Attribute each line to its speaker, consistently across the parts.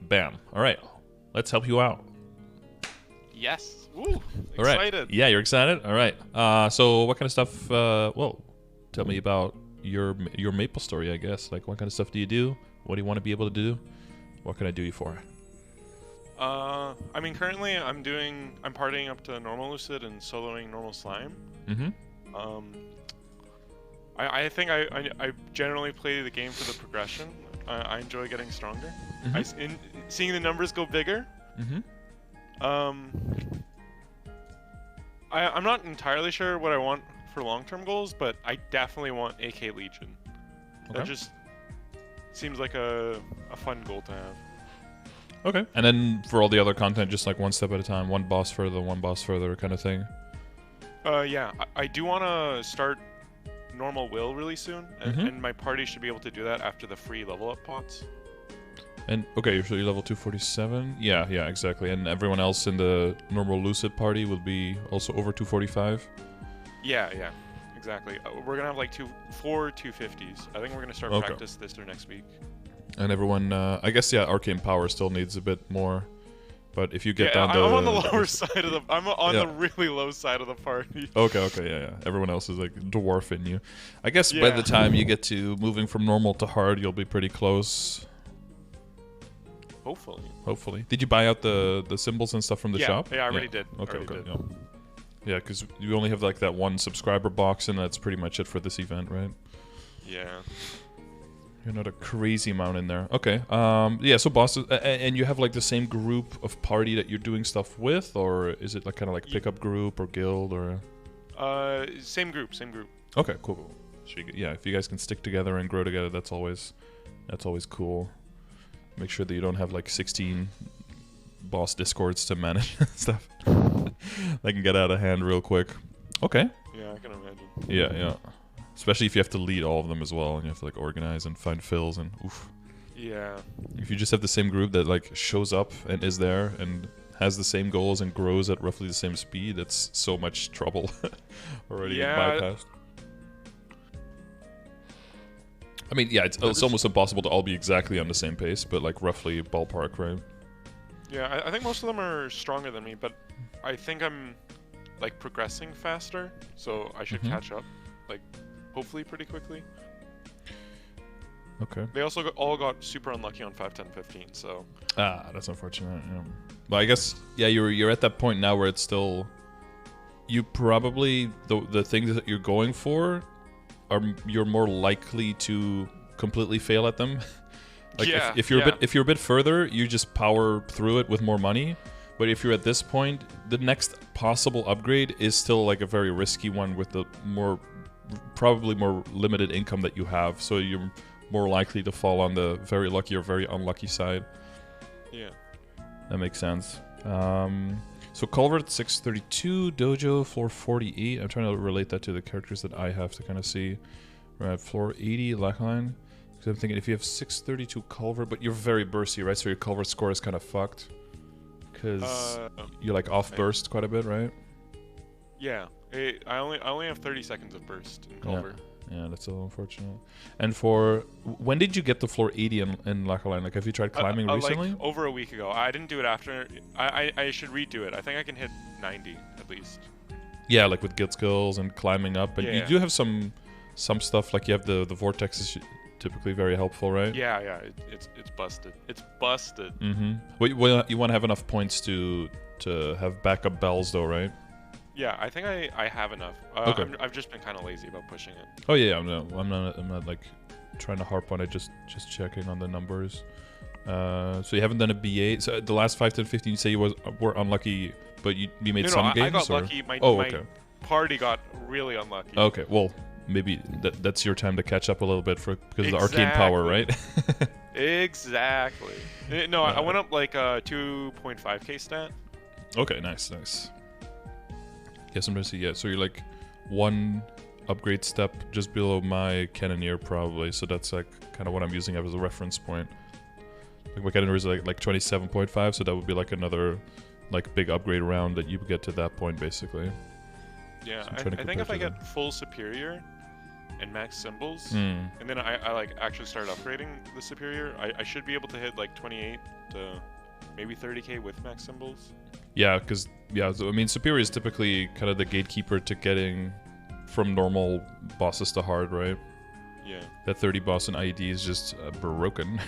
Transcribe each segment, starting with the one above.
Speaker 1: Bam. All right. Let's help you out.
Speaker 2: Yes. Woo.
Speaker 1: All right.
Speaker 2: Excited.
Speaker 1: Yeah, you're excited? All right. So what kind of stuff, well, tell me about your MapleStory, I guess. Like, what kind of stuff do you do? What do you want to be able to do? What can I do you for?
Speaker 2: I mean, currently I'm partying up to normal Lucid and soloing normal Slime.
Speaker 1: Mm-hmm.
Speaker 2: I think I generally play the game for the progression. I enjoy getting stronger.
Speaker 1: Mm-hmm.
Speaker 2: Seeing the numbers go bigger.
Speaker 1: Mm-hmm.
Speaker 2: I'm not entirely sure what I want for long-term goals, but I definitely want AK Legion.
Speaker 1: Okay.
Speaker 2: That just seems like a fun goal to have.
Speaker 1: Okay. And then for all the other content, just like one step at a time, one boss further kind of thing.
Speaker 2: Yeah, I do want to start normal will really soon, and my party should be able to do that after the free level up pots.
Speaker 1: And okay, so you're level 247. Yeah, exactly. And everyone else in the normal Lucid party will be also over 245.
Speaker 2: Yeah, exactly. We're gonna have like 4 250s. I think we're gonna start practice this or next week.
Speaker 1: And everyone, I guess, yeah, Arcane Power still needs a bit more. But if you get down
Speaker 2: I'm on the lower side of the. I'm on the really low side of the party.
Speaker 1: Okay, yeah. Everyone else is like dwarfing you. I guess by the time you get to moving from normal to hard, you'll be pretty close. Hopefully. Did you buy out the symbols and stuff from the shop?
Speaker 2: Yeah, I already did.
Speaker 1: Okay. Yeah, because you only have like that one subscriber box, and that's pretty much it for this event, right?
Speaker 2: Yeah.
Speaker 1: You're not a crazy amount in there. Okay. Yeah. So bosses, and you have like the same group of party that you're doing stuff with, or is it like kind of like pickup group or guild or?
Speaker 2: Same group.
Speaker 1: Okay. Cool. So yeah, if you guys can stick together and grow together, that's always cool. Make sure that you don't have like 16 boss discords to manage and stuff. That can get out of hand real quick. Okay.
Speaker 2: Yeah, I can imagine.
Speaker 1: Yeah. Especially if you have to lead all of them as well, and you have to like organize and find fills and oof.
Speaker 2: Yeah.
Speaker 1: If you just have the same group that like shows up and is there and has the same goals and grows at roughly the same speed, that's so much trouble already bypassed. I mean, yeah, it's almost impossible to all be exactly on the same pace, but like roughly ballpark, right?
Speaker 2: Yeah, I think most of them are stronger than me, but I think I'm like progressing faster, so I should catch up, like hopefully pretty quickly.
Speaker 1: Okay.
Speaker 2: They also all got super unlucky on 5, 10, 15, so.
Speaker 1: That's unfortunate. Yeah. But I guess you're at that point now where it's still, you probably the things that you're going for. You're more likely to completely fail at them. Like if you're a bit further, you just power through it with more money. But if you're at this point, the next possible upgrade is still like a very risky one with the probably more limited income that you have. So you're more likely to fall on the very lucky or very unlucky side.
Speaker 2: Yeah.
Speaker 1: That makes sense. So Culvert 632, Dojo floor 48. I'm trying to relate that to the characters that I have to kind of see. Right, floor 80, Lackline. Because I'm thinking if you have 632 Culvert, but you're very bursty, right? So your Culvert score is kind of fucked. Because you're like off burst quite a bit, right?
Speaker 2: Yeah. I only have 30 seconds of burst in Culvert.
Speaker 1: Yeah, that's a little unfortunate. And when did you get the floor 80 in Lackline? Like, have you tried climbing recently?
Speaker 2: Like over a week ago. I didn't do it after. I should redo it. I think I can hit 90 at least.
Speaker 1: Yeah, like with guild skills and climbing up. And you do have some stuff, like you have the vortex is typically very helpful, right?
Speaker 2: Yeah. It's busted. It's busted.
Speaker 1: Well, you want to have enough points to have backup bells, though, right?
Speaker 2: Yeah, I think I have enough.
Speaker 1: Okay.
Speaker 2: I've just been kind of lazy about pushing it.
Speaker 1: Oh yeah, I'm not like trying to harp on it. Just checking on the numbers. So you haven't done a BA. So the last 5, 10, 15, you say you were unlucky, but you made some games.
Speaker 2: I got lucky. My party got really unlucky.
Speaker 1: Okay, well maybe that's your time to catch up a little bit because of the arcane power, right?
Speaker 2: Exactly. No, I went up like a 2.5k stat.
Speaker 1: Okay, nice. Yes, I'm gonna see. Yeah, so you're like one upgrade step just below my Cannoneer probably. So that's like kind of what I'm using as a reference point. Like my Cannoneer is like 27.5, so that would be like another like big upgrade round that you get to that point basically.
Speaker 2: Yeah, so I think if I get full superior, and max symbols,
Speaker 1: Mm.
Speaker 2: and then I like actually started upgrading the superior, I should be able to hit like 28 to maybe 30k with max symbols.
Speaker 1: Yeah, because so, I mean, superior is typically kind of the gatekeeper to getting from normal bosses to hard, right?
Speaker 2: Yeah.
Speaker 1: That 30 boss in IED is just broken.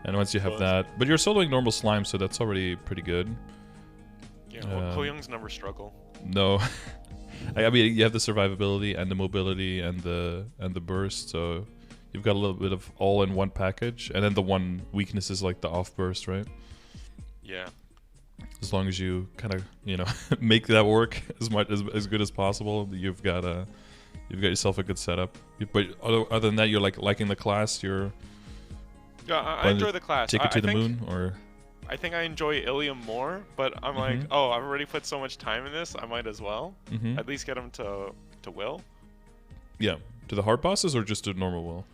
Speaker 1: And once you have that, but you're soloing normal slime, so that's already pretty good.
Speaker 2: Yeah, well, Hoyoung's never struggle.
Speaker 1: No. I mean, you have the survivability and the mobility and the burst, so you've got a little bit of all in one package. And then the one weakness is like the off burst, right?
Speaker 2: Yeah.
Speaker 1: As long as you kind of, you know, make that work as good as possible, you've got yourself a good setup. But other than that, you're like liking the class. You're
Speaker 2: I enjoy the class.
Speaker 1: Take it to the moon, or
Speaker 2: I think I enjoy Ilium more, but I'm like, oh, I've already put so much time in this, I might as well at least get him to will.
Speaker 1: Yeah, to the hard bosses or just to normal will.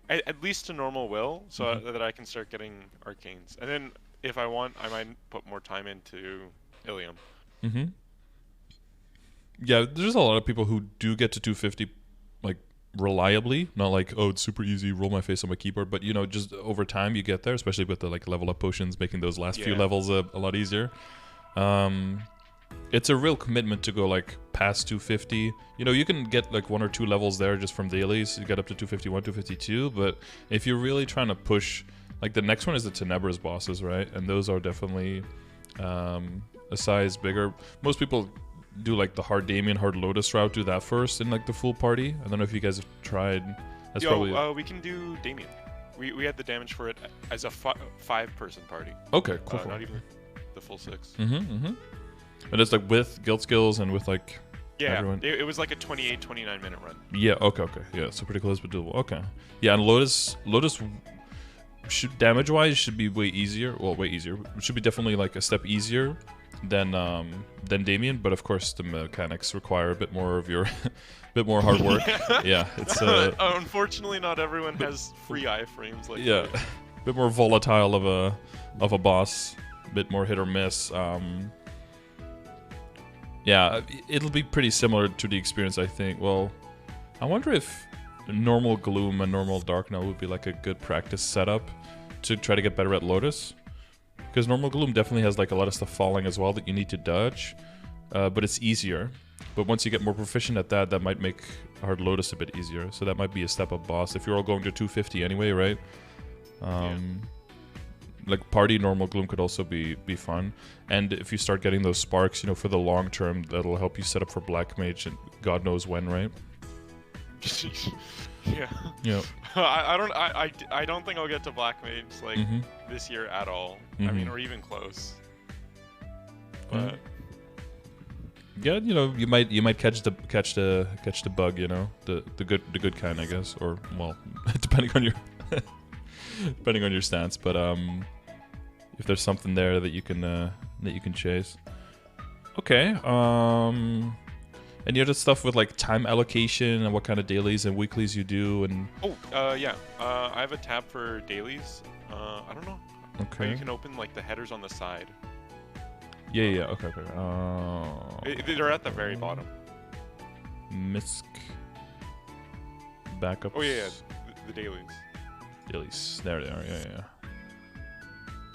Speaker 2: At least to normal will, so that I can start getting arcanes, and then if I want, I might put more time into Ilium.
Speaker 1: Yeah, there's a lot of people who do get to 250, like reliably, not like, oh, it's super easy, roll my face on my keyboard, but you know, just over time you get there, especially with the like level up potions, making those last few levels a lot easier. It's a real commitment to go like past 250. You know, you can get like 1 or 2 levels there just from dailies. You get up to 251, 252, but if you're really trying to push, like the next one is the Tenebra's bosses, right? And those are definitely a size bigger. Most people do like the hard Damien, hard Lotus route, do that first in like the full party. I don't know if you guys have tried. That's probably
Speaker 2: we can do Damien. We had the damage for it as a 5-person party.
Speaker 1: Okay, cool.
Speaker 2: Not even the full 6.
Speaker 1: And it's like with guild skills and with like everyone.
Speaker 2: It was like a 28-29 minute run.
Speaker 1: Yeah, okay. Yeah, so pretty close but doable. Okay. Yeah, and Lotus should damage-wise should be way easier. Well, way easier. It should be definitely like a step easier than Damien, but of course the mechanics require a bit more of your bit more hard work. Yeah, it's
Speaker 2: unfortunately not everyone has free iframes like
Speaker 1: that. A bit more volatile of a boss, a bit more hit or miss. Yeah, it'll be pretty similar to the experience, I think. Well, I wonder if normal Gloom and normal Dark Knight would be like a good practice setup to try to get better at Lotus. Because normal Gloom definitely has like a lot of stuff falling as well that you need to dodge, but it's easier. But once you get more proficient at that, that might make Hard Lotus a bit easier. So that might be a step up boss if you're all going to 250 anyway, right? Like party normal Gloom could also be fun. And if you start getting those sparks, you know, for the long term, that'll help you set up for Black Mage and God knows when, right?
Speaker 2: Yeah. I don't think I'll get to Black Mage like this year at all. I mean, or even close. But
Speaker 1: yeah, you know, you might catch the bug, you know, the good kind, I guess, or well, depending on your stance. But if there's something there that you can chase, okay. Any other stuff with like time allocation and what kind of dailies and weeklies you do and?
Speaker 2: I have a tab for dailies. I don't know.
Speaker 1: Okay.
Speaker 2: You can open like the headers on the side.
Speaker 1: Yeah. Okay.
Speaker 2: They're at the very bottom.
Speaker 1: Misc. Backups.
Speaker 2: Oh yeah, the dailies.
Speaker 1: Dailies. There they are. Yeah.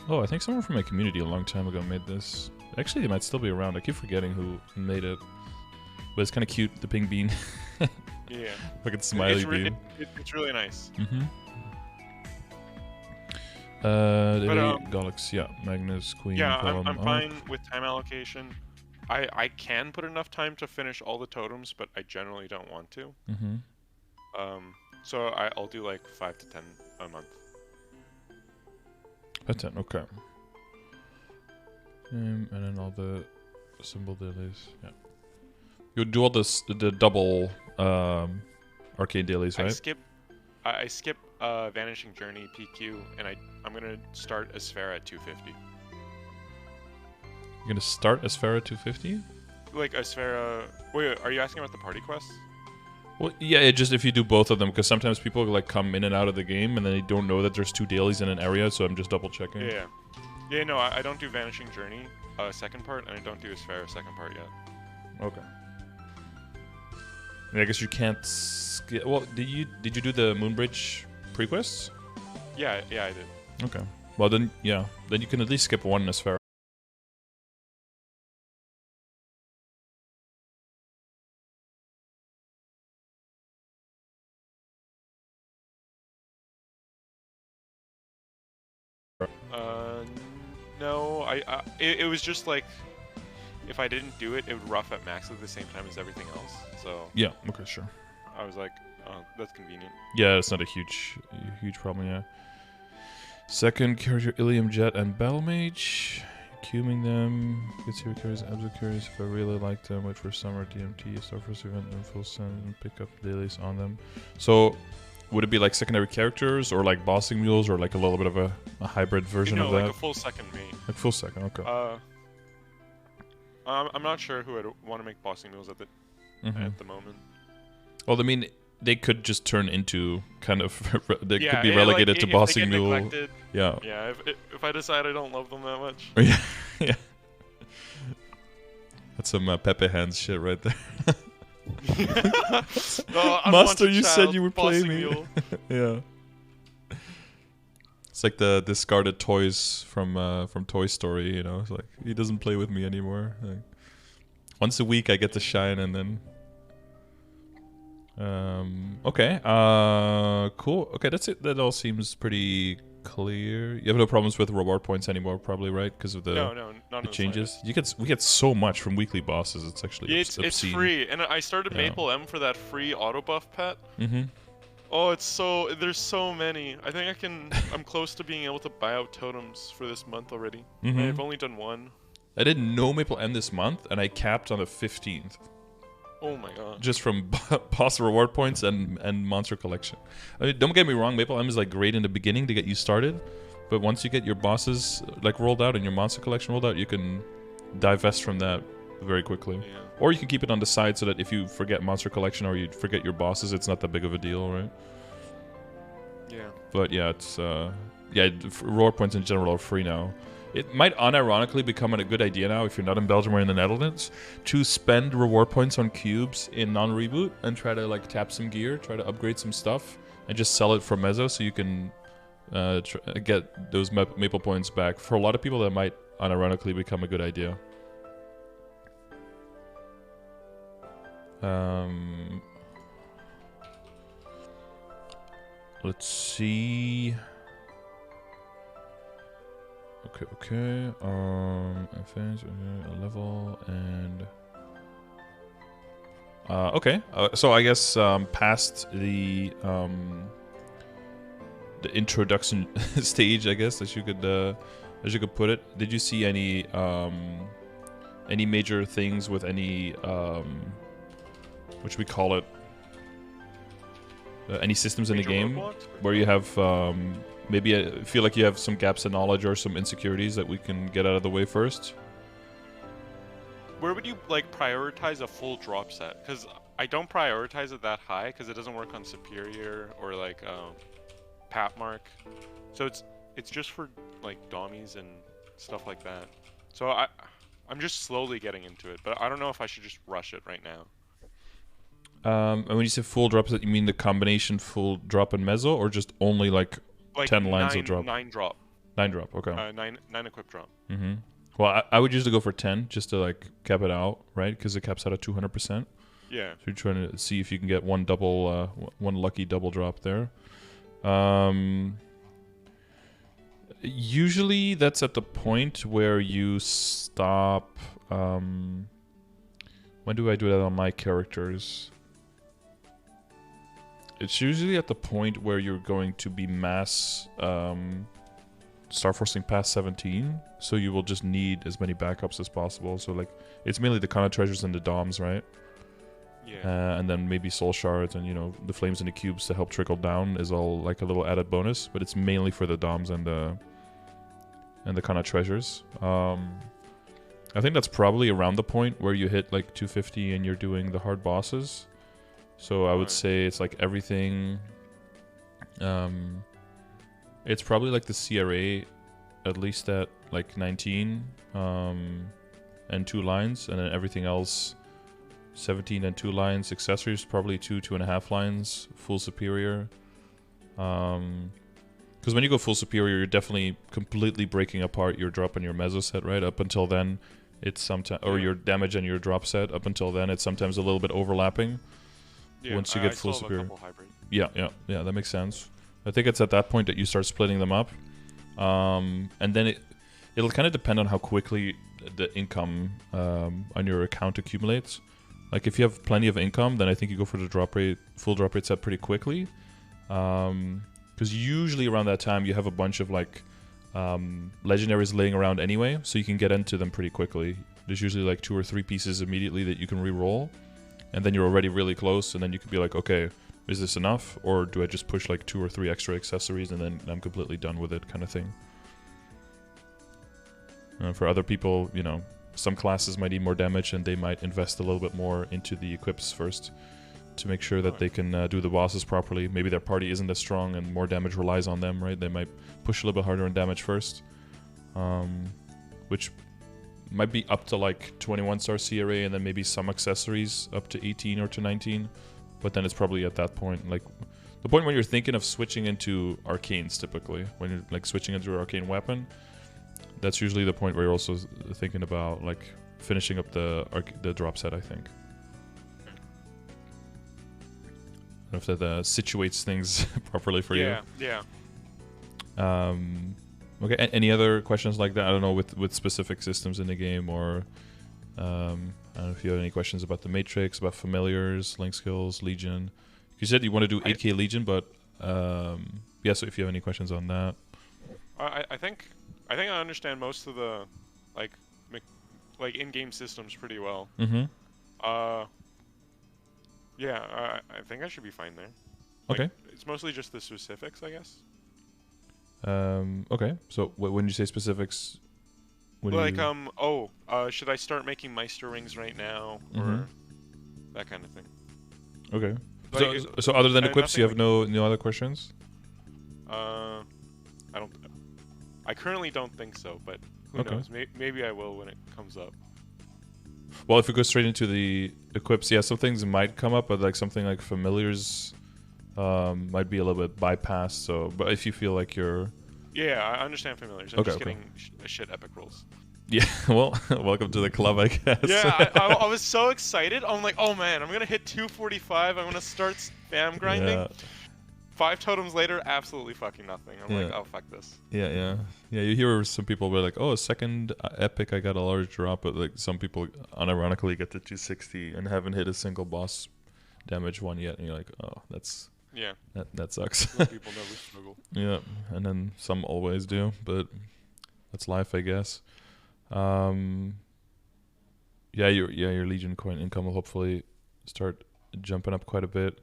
Speaker 1: Oh, I think someone from my community a long time ago made this. Actually, they might still be around. I keep forgetting who made it. But it's kind of cute, the pink bean.
Speaker 2: Yeah.
Speaker 1: Fucking smiley bean.
Speaker 2: It's really nice.
Speaker 1: Golix, yeah. Magnus, Queen,
Speaker 2: yeah,
Speaker 1: Column.
Speaker 2: I'm fine with time allocation. I can put enough time to finish all the totems, but I generally don't want to. So I'll do like 5 to 10 a month.
Speaker 1: 5 to 10, okay. And then all the symbol dailies, yeah. You do all the double arcade dailies, right?
Speaker 2: I skip Vanishing Journey, PQ, and I'm gonna start Asphera at 250.
Speaker 1: You're gonna start Asphera at 250?
Speaker 2: Like Asphera. Wait, are you asking about the party quests?
Speaker 1: Well, yeah, just if you do both of them, because sometimes people like come in and out of the game and then they don't know that there's 2 dailies in an area, so I'm just double checking.
Speaker 2: Yeah. No, I don't do Vanishing Journey second part, and I don't do Asphera second part yet.
Speaker 1: Okay. I guess you can't skip. Well, did you do the Moonbridge pre-quests?
Speaker 2: Yeah, I did.
Speaker 1: Okay. Well then, yeah. Then you can at least skip one as fair.
Speaker 2: No, it was just like, if I didn't do it, it would rough at max at the same time as everything else. So
Speaker 1: Yeah. Okay. Sure.
Speaker 2: I was like, oh, that's convenient.
Speaker 1: Yeah, it's not a huge problem. Yeah. Second, character Ilium Jet and Battle Mage. Cubing them. Good hero carries, absolute carries. If I really like them, wait for summer DMT, start first event, and full send, and pick up dailies on them. So, would it be like secondary characters, or like bossing mules, or like a little bit of a hybrid version of that?
Speaker 2: Like a full second main.
Speaker 1: Like full second, okay.
Speaker 2: I'm not sure who I'd want to make bossing mules at the moment.
Speaker 1: Well, I mean, they could just turn into kind of they could be relegated to bossing mule.
Speaker 2: Neglected,
Speaker 1: yeah.
Speaker 2: Yeah. If I decide I don't love them that much.
Speaker 1: Yeah. Yeah. That's some Pepe Hands shit right there. Master, you said you would play me. Yeah. It's like the discarded toys from Toy Story, you know. It's like he doesn't play with me anymore. Like, once a week I get to shine, and then. Okay. Cool. Okay, that's it. That all seems pretty clear. You have no problems with reward points anymore, probably, right? Because of the
Speaker 2: none of
Speaker 1: changes. We get so much from weekly bosses. It's actually obscene.
Speaker 2: It's free, and I started Maple M for that free auto buff pet.
Speaker 1: Mm-hmm.
Speaker 2: Oh, there's so many. I think I'm close to being able to buy out totems for this month already.
Speaker 1: Mm-hmm.
Speaker 2: I've only done one.
Speaker 1: I didn't know Maple M this month, and I capped on the 15th.
Speaker 2: Oh my god.
Speaker 1: Just from boss reward points and monster collection. I mean, don't get me wrong, Maple M is like great in the beginning to get you started, but once you get your bosses like rolled out and your monster collection rolled out, you can divest from that very quickly.
Speaker 2: Yeah.
Speaker 1: Or you can keep it on the side so that if you forget monster collection or you forget your bosses, it's not that big of a deal, right?
Speaker 2: Yeah.
Speaker 1: But yeah, it's reward points in general are free now. It might unironically become a good idea now, if you're not in Belgium or in the Netherlands, to spend reward points on cubes in non-reboot and try to like tap some gear, try to upgrade some stuff, and just sell it for Mezzo so you can get those Maple points back. For a lot of people, that might unironically become a good idea. Let's see. Okay. Advance, a level, and okay. So I guess past the introduction stage, I guess as you could put it. Did you see any major things with any what should we call it? Any systems in the game where you have maybe I feel like you have some gaps in knowledge or some insecurities that we can get out of the way first?
Speaker 2: Where would you like prioritize a full drop set? Because I don't prioritize it that high because it doesn't work on Superior or like Patmark. So it's just for like Dommies and stuff like that. So I'm just slowly getting into it, but I don't know if I should just rush it right now.
Speaker 1: And when you say full drop set, you mean the combination full drop and mezzo, or just only like 10 lines of drop?
Speaker 2: 9 drop.
Speaker 1: 9 drop, okay.
Speaker 2: 9 equip drop.
Speaker 1: Mm-hmm. Well, I would usually go for 10 just to like cap it out, right? Because it caps out at 200%.
Speaker 2: Yeah.
Speaker 1: So you're trying to see if you can get one lucky double drop there. Usually that's at the point where you stop. When do I do that on my characters? It's usually at the point where you're going to be mass star forcing past 17, so you will just need as many backups as possible. So like, it's mainly the Kana treasures and the DOMs, right?
Speaker 2: Yeah.
Speaker 1: And then maybe soul shards and the flames and the cubes to help trickle down is all like a little added bonus, but it's mainly for the DOMs and the Kana treasures. I think that's probably around the point where you hit like 250 and you're doing the hard bosses. So I would say it's like everything. It's probably like the CRA, at least at like 19, and 2 lines, and then everything else 17 and 2 lines. Accessories probably 2.5 lines. Full superior. Because when you go full superior, you're definitely completely breaking apart your drop and your meso set, right? Up until then, it's sometimes, or your damage and your drop set. Up until then, it's sometimes a little bit overlapping.
Speaker 2: Yeah,
Speaker 1: Once you get full
Speaker 2: still have
Speaker 1: superior.
Speaker 2: a couple hybrid.
Speaker 1: Yeah, that makes sense. I think it's at that point that you start splitting them up. And then it'll kind of depend on how quickly the income on your account accumulates. Like if you have plenty of income, then I think you go for the full drop rate set pretty quickly. Because usually around that time you have a bunch of like legendaries laying around anyway, so you can get into them pretty quickly. There's usually like 2 or 3 pieces immediately that you can re-roll, and then you're already really close, and then you can be like, okay, is this enough, or do I just push like 2 or 3 extra accessories and then I'm completely done with it, kind of thing. For other people, you know, some classes might need more damage and they might invest a little bit more into the equips first to make sure that they can do the bosses properly. Maybe their party isn't as strong and more damage relies on them, right? They might push a little bit harder on damage first, which might be up to like 21-star CRA and then maybe some accessories up to 18 or to 19. But then it's probably at that point, like the point when you're thinking of switching into arcanes typically, when you're like switching into an arcane weapon, that's usually the point where you're also thinking about like finishing up the drop set, I think. I don't know if that situates things properly for you.
Speaker 2: Yeah.
Speaker 1: Okay, any other questions like that? I don't know, with specific systems in the game, or I don't know if you have any questions about the Matrix, about familiars, link skills, Legion. You said you want to do 8k Legion, but yeah, so if you have any questions on that.
Speaker 2: I think I understand most of the like in-game systems pretty well. Yeah, I think I should be fine there. Like,
Speaker 1: Okay.
Speaker 2: It's mostly just the specifics, I guess.
Speaker 1: Okay. So when you say specifics, what
Speaker 2: like,
Speaker 1: do you...
Speaker 2: should I start making Meister rings right now, or that kind of thing?
Speaker 1: Okay.
Speaker 2: Like,
Speaker 1: so other than equips, you have no other questions?
Speaker 2: I currently don't think so, but who knows? Maybe I will when it comes up.
Speaker 1: Well, if we go straight into the equips, yeah, some things might come up, but like something like familiars might be a little bit bypassed. So, but if you feel like you're...
Speaker 2: Yeah, I understand familiars. I'm just getting shit epic rolls.
Speaker 1: Yeah, well, welcome to the club, I guess.
Speaker 2: Yeah, I was so excited. I'm like, oh man, I'm going to hit 245. I'm going to start spam grinding.
Speaker 1: Yeah.
Speaker 2: 5 totems later, absolutely fucking nothing. I'm like, oh, fuck this.
Speaker 1: Yeah, you hear some people be like, oh, second epic, I got a large drop, but like some people unironically get to 260 and haven't hit a single boss damage one yet, and you're like, oh, that's...
Speaker 2: Yeah.
Speaker 1: That sucks.
Speaker 2: People never struggle.
Speaker 1: Yeah, and then some always do, but that's life, I guess. Yeah, your Legion coin income will hopefully start jumping up quite a bit.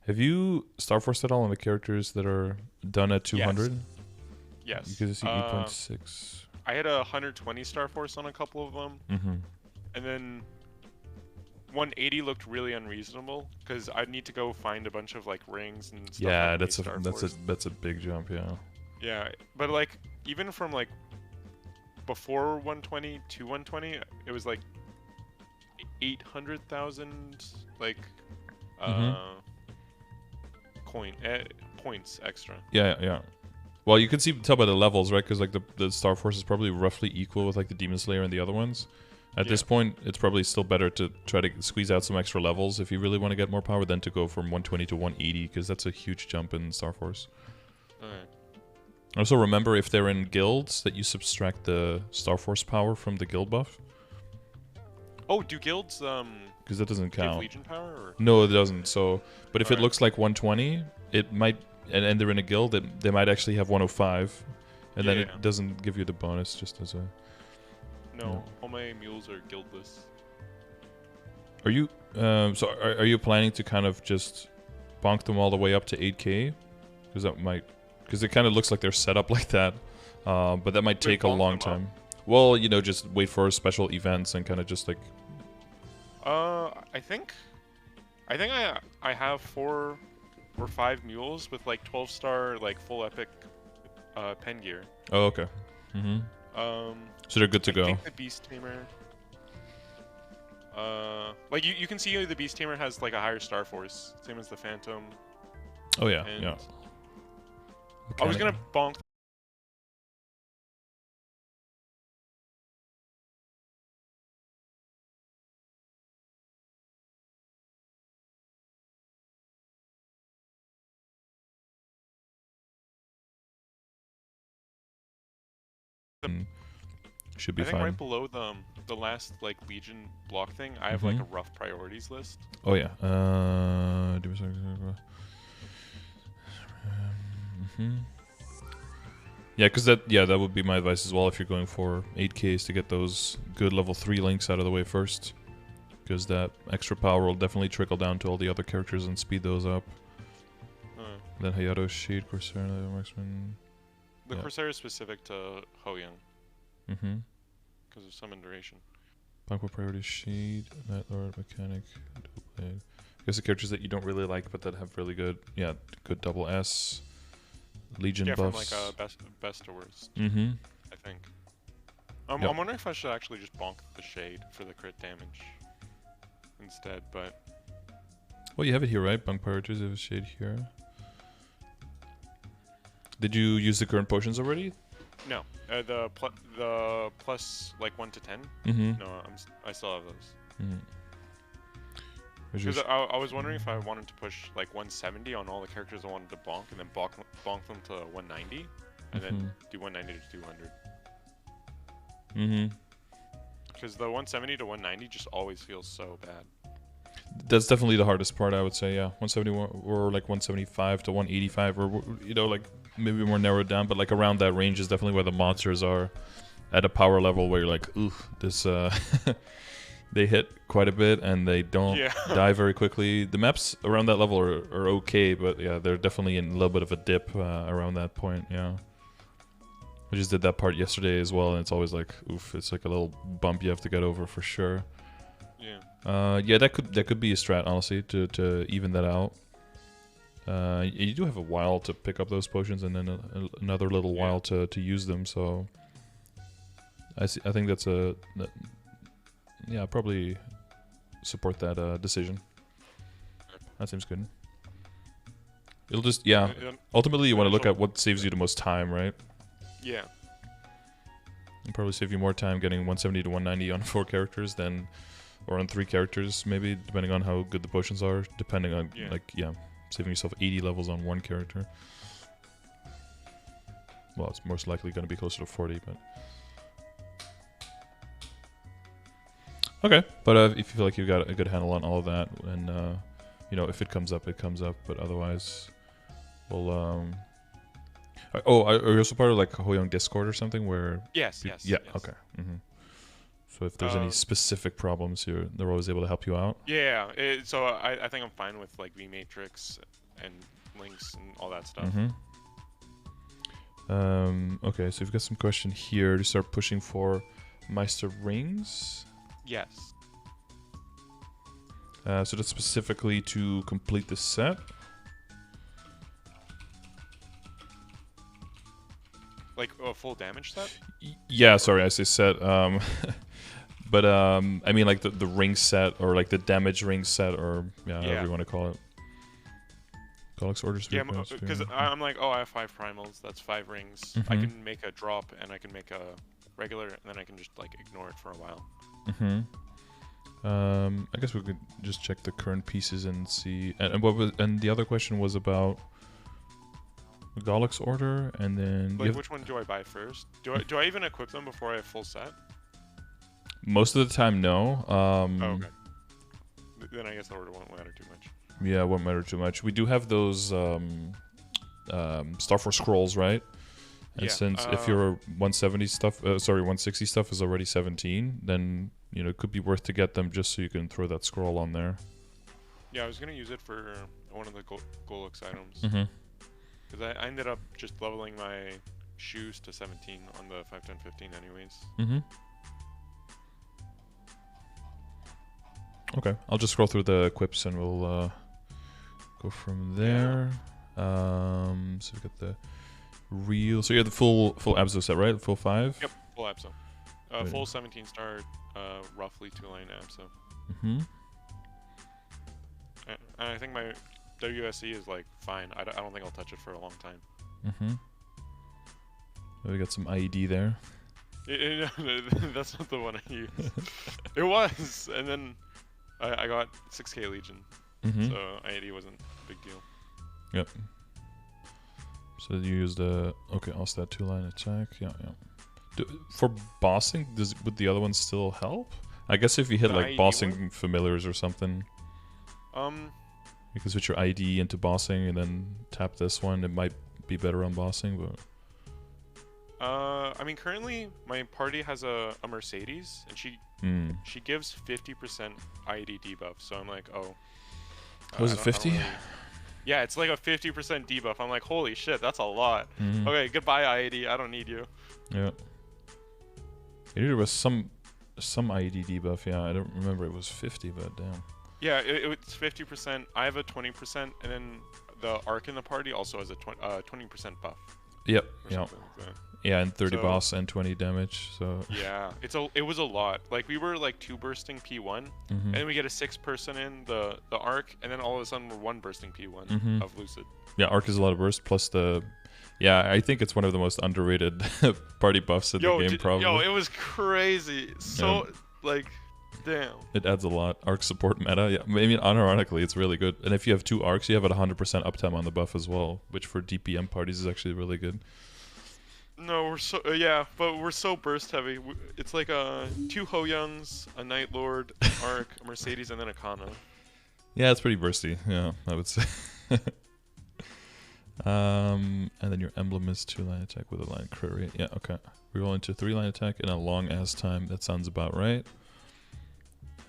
Speaker 1: Have you Star Forced at all on the characters that are done at 200?
Speaker 2: Yes.
Speaker 1: Because I see 8.6.
Speaker 2: I had a 120 Star Force on a couple of them, and then 180 looked really unreasonable because I'd need to go find a bunch of like rings and stuff.
Speaker 1: Yeah, that's a big jump. Yeah.
Speaker 2: Yeah, but like even from like before 120 to 120, it was like 800,000 like points extra.
Speaker 1: Yeah. Well, you can tell by the levels, right? Because like the Star Force is probably roughly equal with like the Demon Slayer and the other ones. At this point, it's probably still better to try to squeeze out some extra levels if you really want to get more power than to go from 120 to 180, because that's a huge jump in Star Force.
Speaker 2: Alright.
Speaker 1: Also, remember if they're in guilds that you subtract the Star Force power from the guild buff.
Speaker 2: Oh, do guilds
Speaker 1: because that doesn't count.
Speaker 2: give Legion power? Or?
Speaker 1: No, it doesn't. So, but if it looks like 120, it might, and they're in a guild, they might actually have 105, and then it doesn't give you the bonus just as a.
Speaker 2: No, all my mules are guildless.
Speaker 1: Are you are you planning to kind of just bonk them all the way up to 8k? Because it kind of looks like they're set up like that, but that might take a long time. Well, just wait for special events and kind of just like.
Speaker 2: I think I have 4 or 5 mules with like 12-star like full epic pen gear.
Speaker 1: Oh, okay. So they're good to go.
Speaker 2: I think the Beast Tamer. Like you can see the Beast Tamer has like a higher Star Force, same as the Phantom.
Speaker 1: Oh yeah,
Speaker 2: And
Speaker 1: yeah.
Speaker 2: I was gonna bonk.
Speaker 1: Should be
Speaker 2: I think
Speaker 1: fine.
Speaker 2: right below the last like Legion block thing, I have like a rough priorities list.
Speaker 1: Oh yeah. Yeah, because that would be my advice as well if you're going for 8Ks to get those good level 3 links out of the way first. Because that extra power will definitely trickle down to all the other characters and speed those up. Then Hayato, Shade, Corsair, Marksman.
Speaker 2: The Corsair is specific to Hoyoung. Because of summon duration.
Speaker 1: Banquo Priority, Shade, Night Lord, Mechanic, Double Blade. I guess the characters that you don't really like but that have really good, good double S. Legion buffs.
Speaker 2: From like best to worst. I think. I'm wondering if I should actually just bonk the Shade for the crit damage instead, but.
Speaker 1: Well, you have it here, right? Bunk Priorities, you have a Shade here. Did you use the current potions already?
Speaker 2: No, the plus like 1 to 10. No, I still have those. Because I was wondering if I wanted to push like 170 on all the characters I wanted to bonk, and then bonk them to 190, and then do 190 to 200. Because the 170 to 190 just always feels so bad.
Speaker 1: That's definitely the hardest part, I would say. Yeah, 171 or like 175 to 185, or like maybe more narrowed down, but like around that range is definitely where the monsters are at a power level where you're like, ooh, this they hit quite a bit and they don't die very quickly. The maps around that level are okay, but yeah, they're definitely in a little bit of a dip around that point. Yeah, I just did that part yesterday as well, and it's always like, oof, it's like a little bump you have to get over for sure. Yeah, that could be a strat, honestly, to even that out. You do have a while to pick up those potions, and then another little while to use them. So I think that's probably support that decision. That seems good. It'll just ultimately you want to look at what saves you the most time, right?
Speaker 2: Yeah.
Speaker 1: It'll probably save you more time getting 170 to 190 on 4 characters than. Or on 3 characters, maybe, depending on how good the potions are. Depending on, saving yourself 80 levels on 1 character. Well, it's most likely going to be closer to 40, but... Okay, but if you feel like you've got a good handle on all of that, and, if it comes up, it comes up, but otherwise, we'll, are you also part of, like, Hoyoung Discord or something, where...
Speaker 2: Yes.
Speaker 1: Okay. So if there's any specific problems, they're always able to help you out.
Speaker 2: Yeah, so I think I'm fine with like VMatrix and links and all that stuff.
Speaker 1: Okay, so we've got some question here to start pushing for Meister Rings.
Speaker 2: Yes.
Speaker 1: So that's specifically to complete the set.
Speaker 2: Like a full damage set?
Speaker 1: Yeah, sorry, I say set. But I mean like the ring set, or like the damage ring set, or however you want to call it. Galax orders.
Speaker 2: Yeah, because I'm like, I have 5 primals. That's 5 rings. I can make a drop, and I can make a regular, and then I can just like ignore it for a while.
Speaker 1: I guess we could just check the current pieces and see. And the other question was about the Galax order, and then
Speaker 2: like which one do I buy first? Do I even equip them before I have full set?
Speaker 1: Most of the time, no.
Speaker 2: Okay. Then I guess the order won't matter too much.
Speaker 1: Yeah, it won't matter too much. We do have those Star Force scrolls, right? And since if your 170 stuff, 160 stuff is already 17, then it could be worth to get them just so you can throw that scroll on there.
Speaker 2: Yeah, I was gonna use it for one of the Golux items. Because I ended up just leveling my shoes to 17 on the 5, 10, 15 anyways.
Speaker 1: Okay, I'll just scroll through the equips and we'll go from there. So we got the real. So you have the full Abso set, right? Full 5.
Speaker 2: Yep, full Abso. Full 17 star, roughly 2-line Abso.
Speaker 1: Mm-hmm.
Speaker 2: And I think my WSE is like fine. I don't think I'll touch it for a long time.
Speaker 1: Mm-hmm. We got some IED there.
Speaker 2: That's not the one I used. It was, and then I got 6k Legion,
Speaker 1: Mm-hmm.
Speaker 2: so IED wasn't a big deal.
Speaker 1: Yep. So you use the also that 2-line attack. Yeah, yeah. For bossing, would the other one still help? I guess if you hit
Speaker 2: The
Speaker 1: like
Speaker 2: IED
Speaker 1: bossing
Speaker 2: one?
Speaker 1: familiars or something, you can switch your ID into bossing and then tap this one. It might be better on bossing, but
Speaker 2: I mean, currently my party has a Mercedes, and she gives 50% IED debuff. So I'm like, oh.
Speaker 1: Was it 50?
Speaker 2: Yeah, it's like a 50% debuff. I'm like, holy shit, that's a lot. Okay, goodbye IED. I don't need you.
Speaker 1: Yeah. There was some IED debuff. Yeah, I don't remember it was 50, but damn.
Speaker 2: Yeah, it's 50%. I have a 20%, and then the arc in the party also has a 20% buff.
Speaker 1: Yep.
Speaker 2: Or
Speaker 1: Yeah.
Speaker 2: something like that.
Speaker 1: Yeah, and 30 boss and 20 damage. So
Speaker 2: yeah, it was a lot. Like we were like 2 bursting P1, and then we get a 6-person in the arc, and then all of a sudden we're 1 bursting P1 of Lucid.
Speaker 1: Yeah, arc is a lot of burst plus the. Yeah, I think it's one of the most underrated party buffs in the game. Probably.
Speaker 2: Yo, it was crazy. So like, damn.
Speaker 1: It adds a lot. Arc support meta. Yeah, I mean, unironically, it's really good. And if you have 2 arcs, you have a 100% uptime on the buff as well, which for DPM parties is actually really good.
Speaker 2: No, we're so but we're so burst heavy. It's like 2 Hoyoungs, a Night Lord, an Arc, a Mercedes, and then a Kana.
Speaker 1: Yeah, it's pretty bursty. Yeah, I would say. And then your emblem is 2-line attack with a line crit rate. Yeah, okay. We roll into 3-line attack in a long ass time. That sounds about right.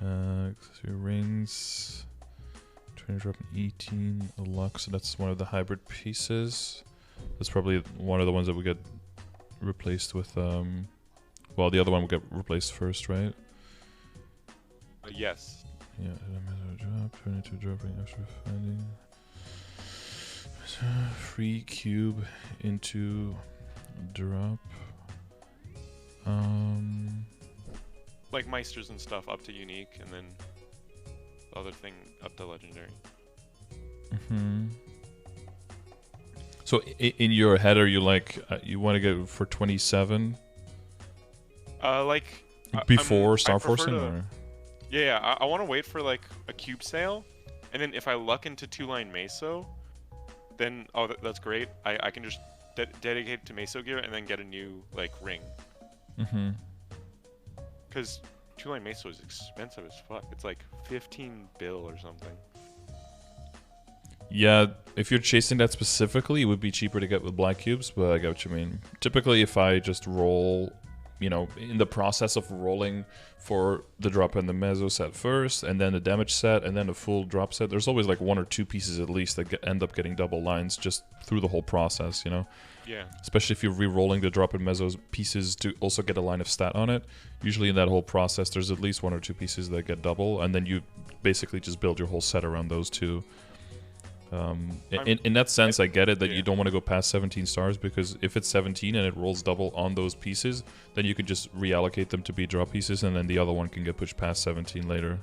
Speaker 1: So your rings. 20 drop an 18 a luck. So that's one of the hybrid pieces. That's probably one of the ones that we get replaced with. Well, the other one will get replaced first, right?
Speaker 2: Yes.
Speaker 1: Yeah. Drop 22 dropping extra finding. Free cube into drop.
Speaker 2: Like Meisters and stuff up to unique, and then the other thing up to legendary.
Speaker 1: So in your head, are you like you want to go for 27?
Speaker 2: Like
Speaker 1: before Star Forcing? Or?
Speaker 2: Yeah, I want to wait for like a cube sale, and then if I luck into 2-line Meso, then that's great. I can just dedicate to Meso gear and then get a new like ring. Because 2-line Meso is expensive as fuck. It's like 15 bill or something.
Speaker 1: Yeah, if you're chasing that specifically, it would be cheaper to get with black cubes, but I get what you mean. Typically, if I just roll, you know, in the process of rolling for the drop in the meso set first, and then the damage set, and then the full drop set, there's always like 1 or 2 pieces at least that end up getting double lines just through the whole process, you know?
Speaker 2: Yeah.
Speaker 1: Especially if you're re-rolling the drop in mesos pieces to also get a line of stat on it. Usually in that whole process, there's at least 1 or 2 pieces that get double, and then you basically just build your whole set around those 2. In that sense, I get it that you don't want to go past 17 stars, because if it's 17 and it rolls double on those pieces, then you can just reallocate them to be drop pieces, and then the other one can get pushed past 17 later.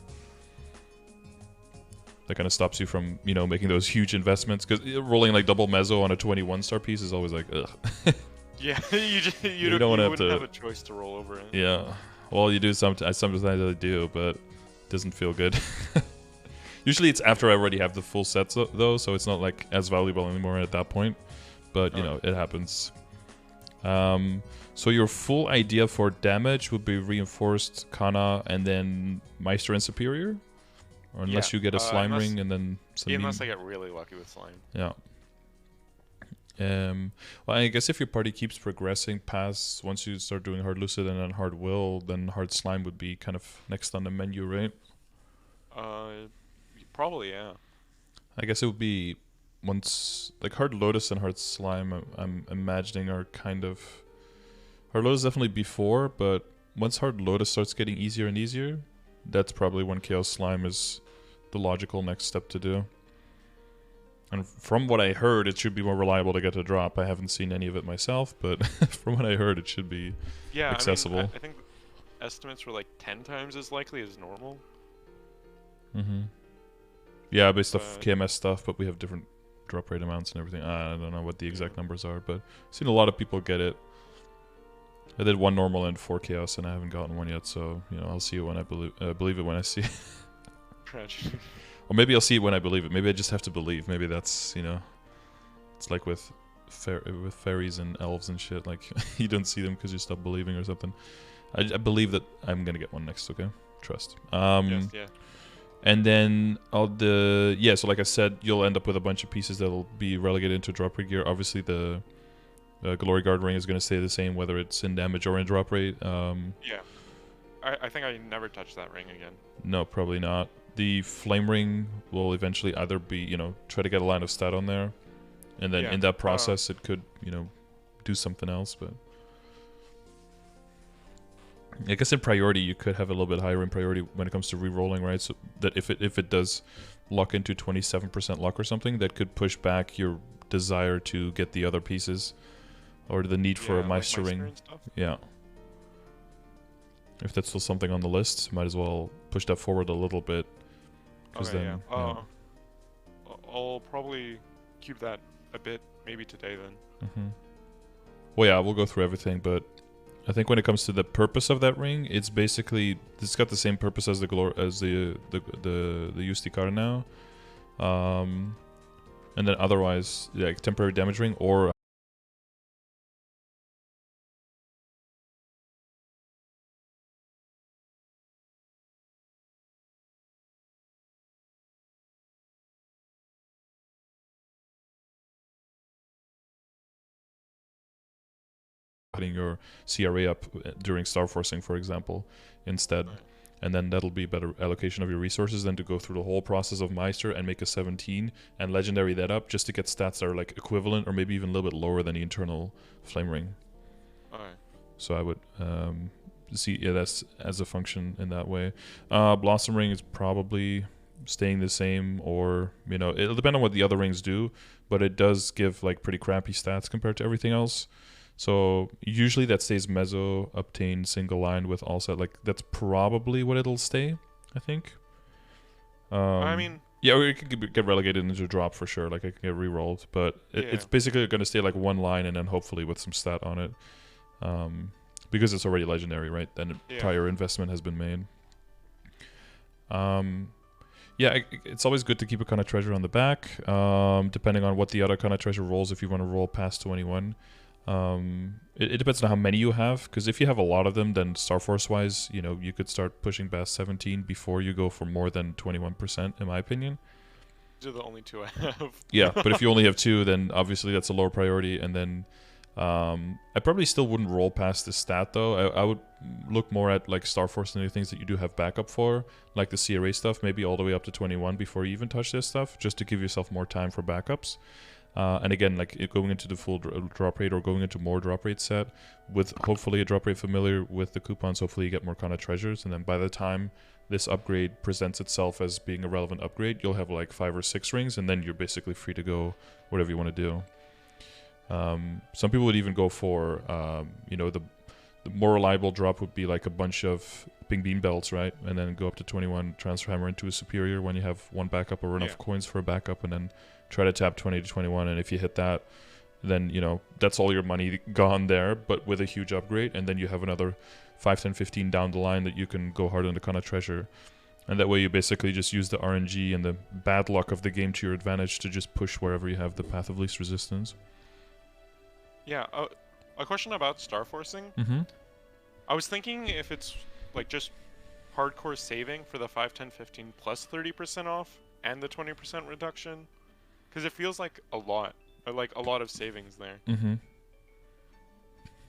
Speaker 1: That kind of stops you from, you know, making those huge investments, because rolling like double meso on a 21 star piece is always like, ugh.
Speaker 2: Yeah, you wouldn't have a choice to roll over it.
Speaker 1: Yeah, well, you do sometimes I do, but it doesn't feel good. Usually it's after I already have the full sets though, so it's not like as valuable anymore at that point. But you know, it happens. So your full idea for damage would be reinforced Kana and then Meister and Superior, or unless you get a slime ring and then some.
Speaker 2: Yeah, unless I get really lucky with slime.
Speaker 1: Yeah. Well, I guess if your party keeps progressing past, once you start doing hard Lucid and then hard Will, then hard slime would be kind of next on the menu, right?
Speaker 2: Probably, yeah.
Speaker 1: I guess it would be once, like hard Lotus and hard slime, I'm imagining are kind of, hard Lotus definitely before, but once hard Lotus starts getting easier and easier, that's probably when Chaos Slime is the logical next step to do. And from what I heard, it should be more reliable to get a drop. I haven't seen any of it myself, but from what I heard, it should be accessible.
Speaker 2: I mean, I think estimates were like 10 times as likely as normal.
Speaker 1: Yeah, based off KMS stuff, but we have different drop rate amounts and everything. I don't know what the exact numbers are, but I've seen a lot of people get it. I did one normal and 4 chaos, and I haven't gotten one yet, so I'll see it when I believe it when I see it. Or maybe I'll see it when I believe it. Maybe I just have to believe. Maybe that's it's like with fairies and elves and shit. Like you don't see them because you stop believing or something. I believe that I'm gonna get one next. Okay, trust.
Speaker 2: Yes, yeah.
Speaker 1: And then so like I said, you'll end up with a bunch of pieces that'll be relegated into drop rate gear. Obviously, the Glory Guard ring is going to stay the same, whether it's in damage or in drop rate.
Speaker 2: Yeah. I think I never touch that ring again.
Speaker 1: No, probably not. The Flame Ring will eventually either be, try to get a line of stat on there. And then in that process, it could, do something else, but... I guess in priority, you could have a little bit higher in priority when it comes to re-rolling, right? So that if it does lock into 27% luck or something, that could push back your desire to get the other pieces, or the need for a Meister ring. Yeah. If that's still something on the list, might as well push that forward a little bit.
Speaker 2: Okay, I'll probably keep that a bit, maybe today then.
Speaker 1: Well, yeah, we'll go through everything, but I think when it comes to the purpose of that ring, it's got the same purpose as the USD card now, and then otherwise, like temporary damage ring or putting your CRA up during star forcing, for example, instead. And then that'll be better allocation of your resources than to go through the whole process of Meister and make a 17 and legendary that up just to get stats that are like equivalent or maybe even a little bit lower than the internal Flame Ring. So I would see that's as a function in that way. Blossom Ring is probably staying the same, or it'll depend on what the other rings do, but it does give like pretty crappy stats compared to everything else. So usually that stays Mezzo, Obtain, Single Line with all set. Like that's probably what it'll stay, I think.
Speaker 2: I mean,
Speaker 1: yeah, or it could get relegated into drop for sure. Like it can get re-rolled, but it's basically going to stay like one line and then hopefully with some stat on it, because it's already legendary, right? Then prior investment has been made. Yeah, it's always good to keep a kind of treasure on the back, depending on what the other kind of treasure rolls. If you want to roll past 21. It depends on how many you have, because if you have a lot of them, then Star Force wise, you could start pushing past 17 before you go for more than 21%, in my opinion.
Speaker 2: These are the only two I have.
Speaker 1: Yeah, but if you only have 2, then obviously that's a lower priority, and then I probably still wouldn't roll past the stat though. I would look more at like Star Force and the things that you do have backup for, like the CRA stuff, maybe all the way up to 21 before you even touch this stuff, just to give yourself more time for backups. And again, like going into the full drop rate or going into more drop rate set with hopefully a drop rate familiar with the coupons, hopefully you get more kind of treasures. And then by the time this upgrade presents itself as being a relevant upgrade, you'll have like 5 or 6 rings, and then you're basically free to go whatever you want to do. Some people would even go for, the more reliable drop would be like a bunch of Ping Bean belts, right? And then go up to 21, transfer hammer into a superior when you have one backup or enough coins for a backup, and then try to tap 20 to 21, and if you hit that, then that's all your money gone there, but with a huge upgrade, and then you have another 5, 10, 15 down the line that you can go hard on the kind of treasure. And that way you basically just use the RNG and the bad luck of the game to your advantage to just push wherever you have the path of least resistance.
Speaker 2: Yeah, a question about Star Forcing. I was thinking if it's like just hardcore saving for the 5, 10, 15 plus 30% off and the 20% reduction. Because it feels like a lot of savings there.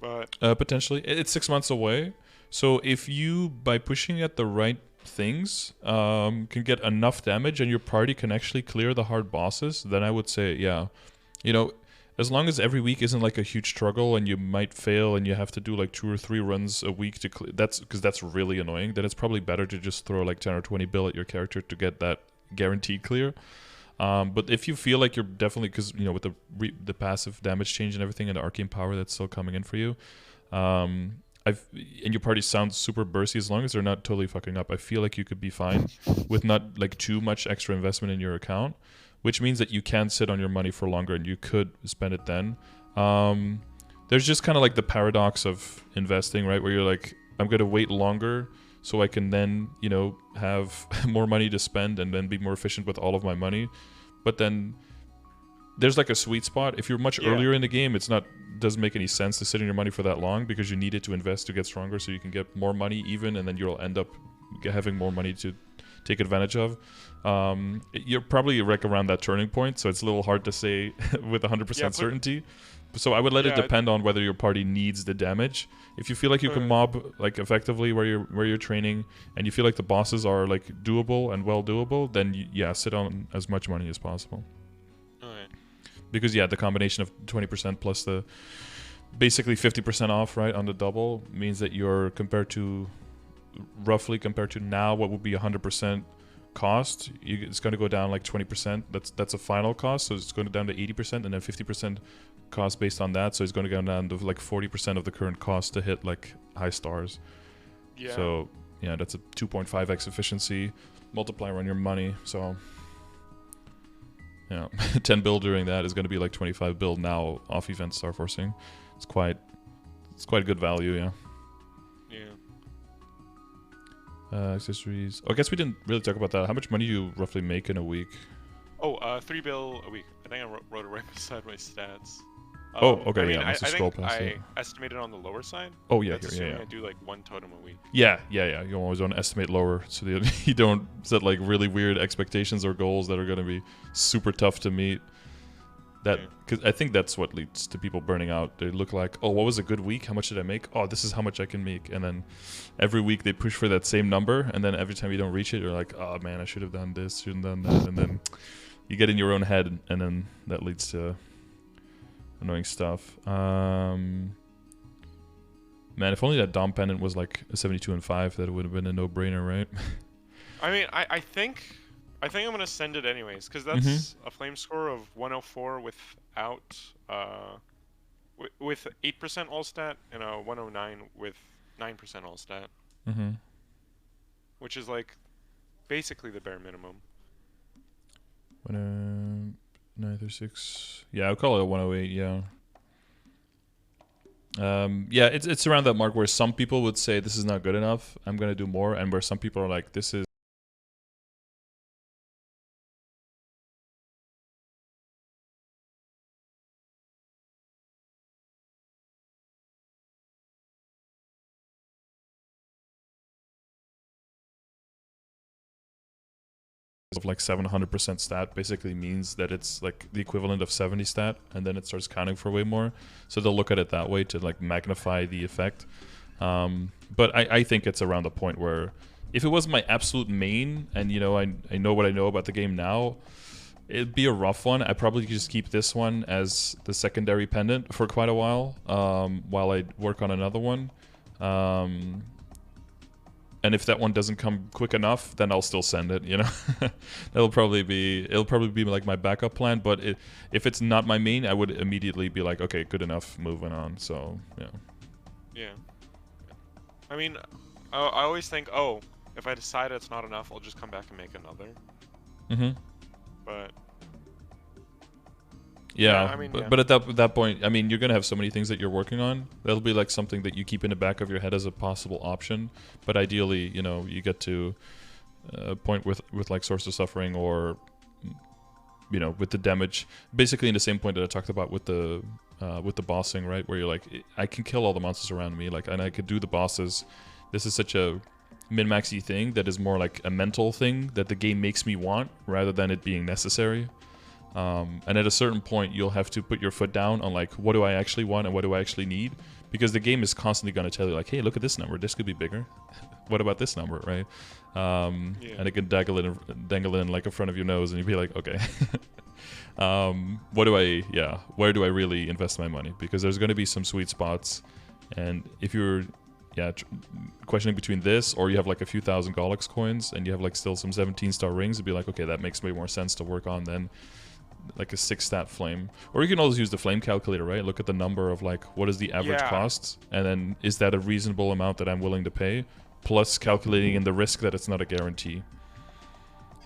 Speaker 2: But
Speaker 1: potentially, it's 6 months away. So if you, by pushing at the right things, can get enough damage and your party can actually clear the hard bosses, then I would say, yeah, as long as every week isn't like a huge struggle and you might fail and you have to do like 2 or 3 runs a week to clear, that's really annoying. Then it's probably better to just throw like 10 or 20 bill at your character to get that guaranteed clear. But if you feel like you're definitely, because with the passive damage change and everything and the arcane power that's still coming in for you, I and your party sounds super bursty, as long as they're not totally fucking up, I feel like you could be fine with not like too much extra investment in your account, which means that you can sit on your money for longer and you could spend it then. There's just kind of like the paradox of investing, right? Where you're like, I'm going to wait longer so I can then, you know, have more money to spend and then be more efficient with all of my money. But then there's like a sweet spot. If you're much earlier in the game, doesn't make any sense to sit on your money for that long, because you need it to invest to get stronger so you can get more money even, and then you'll end up having more money to take advantage of. You're probably like around that turning point, so it's a little hard to say with 100% certainty. So I would let it depend on whether your party needs the damage. If you feel like you can mob like effectively where you're training, and you feel like the bosses are like doable and well doable, then sit on as much money as possible. Because the combination of 20% plus the basically 50% off, right, on the double means that you're roughly compared to now what would be 100% cost, it's going to go down like 20%. That's a final cost, so it's going down to 80%, and then 50% cost based on that, so it's going to go down to like 40% of the current cost to hit like high stars. So that's a 2.5x efficiency multiplier on your money. So 10 build during that is going to be like 25 build now off event star forcing. It's quite a good value. Accessories. I guess we didn't really talk about that. How much money do you roughly make in a week?
Speaker 2: 3 bill a week. I think I wrote it right beside my stats.
Speaker 1: I think
Speaker 2: I estimated on the lower side. I do like 1 totem a week.
Speaker 1: You always want to estimate lower so that you don't set like really weird expectations or goals that are going to be super tough to meet. Because I think that's what leads to people burning out. They look like, what was a good week? How much did I make? This is how much I can make. And then every week they push for that same number, and then every time you don't reach it, you're like, oh man, I should have done this, shouldn't have done that. And then you get in your own head, and then that leads to annoying stuff. Man, if only that Dom pendant was like a 72 and 5, that would have been a no-brainer, right?
Speaker 2: I mean, I think I'm gonna send it anyways, because that's a flame score of 104 without with 8% all stat, and a 109 with 9% all stat, which is like basically the bare minimum.
Speaker 1: 936. I'll call it a 108. It's around that mark where some people would say this is not good enough, I'm gonna do more, and where some people are like, this is of like 700% stat basically means that it's like the equivalent of 70 stat, and then it starts counting for way more. So they'll look at it that way to like magnify the effect. But I think it's around the point where if it was my absolute main, and I know what I know about the game now, it'd be a rough one. I'd probably just keep this one as the secondary pendant for quite a while I work on another one. And if that one doesn't come quick enough, then I'll still send it, it'll probably be like my backup plan. But if it's not my main, I would immediately be like, okay, good enough, moving on. So
Speaker 2: I mean, I always think, if I decide it's not enough, I'll just come back and make another. But
Speaker 1: but at that point, I mean, you're gonna have so many things that you're working on. That'll be like something that you keep in the back of your head as a possible option. But ideally, you get to a point with like Source of Suffering, or with the damage, basically in the same point that I talked about with the bossing, right? Where you're like, I can kill all the monsters around me, like, and I could do the bosses. This is such a min-maxy thing that is more like a mental thing that the game makes me want, rather than it being necessary. And at a certain point, you'll have to put your foot down on like, what do I actually want and what do I actually need? Because the game is constantly going to tell you like, hey, look at this number. This could be bigger. What about this number, right? And it can dangle it in like in front of your nose, and you'd be like, okay. Where do I really invest my money? Because there's going to be some sweet spots. And if you're questioning between this, or you have like a few thousand Golex coins and you have like still some 17-star rings, it'd be like, okay, that makes way more sense to work on than like a 6-stat flame, or you can always use the flame calculator, right? Look at the number of like what is the average cost, and then is that a reasonable amount that I'm willing to pay, plus calculating in the risk that it's not a guarantee.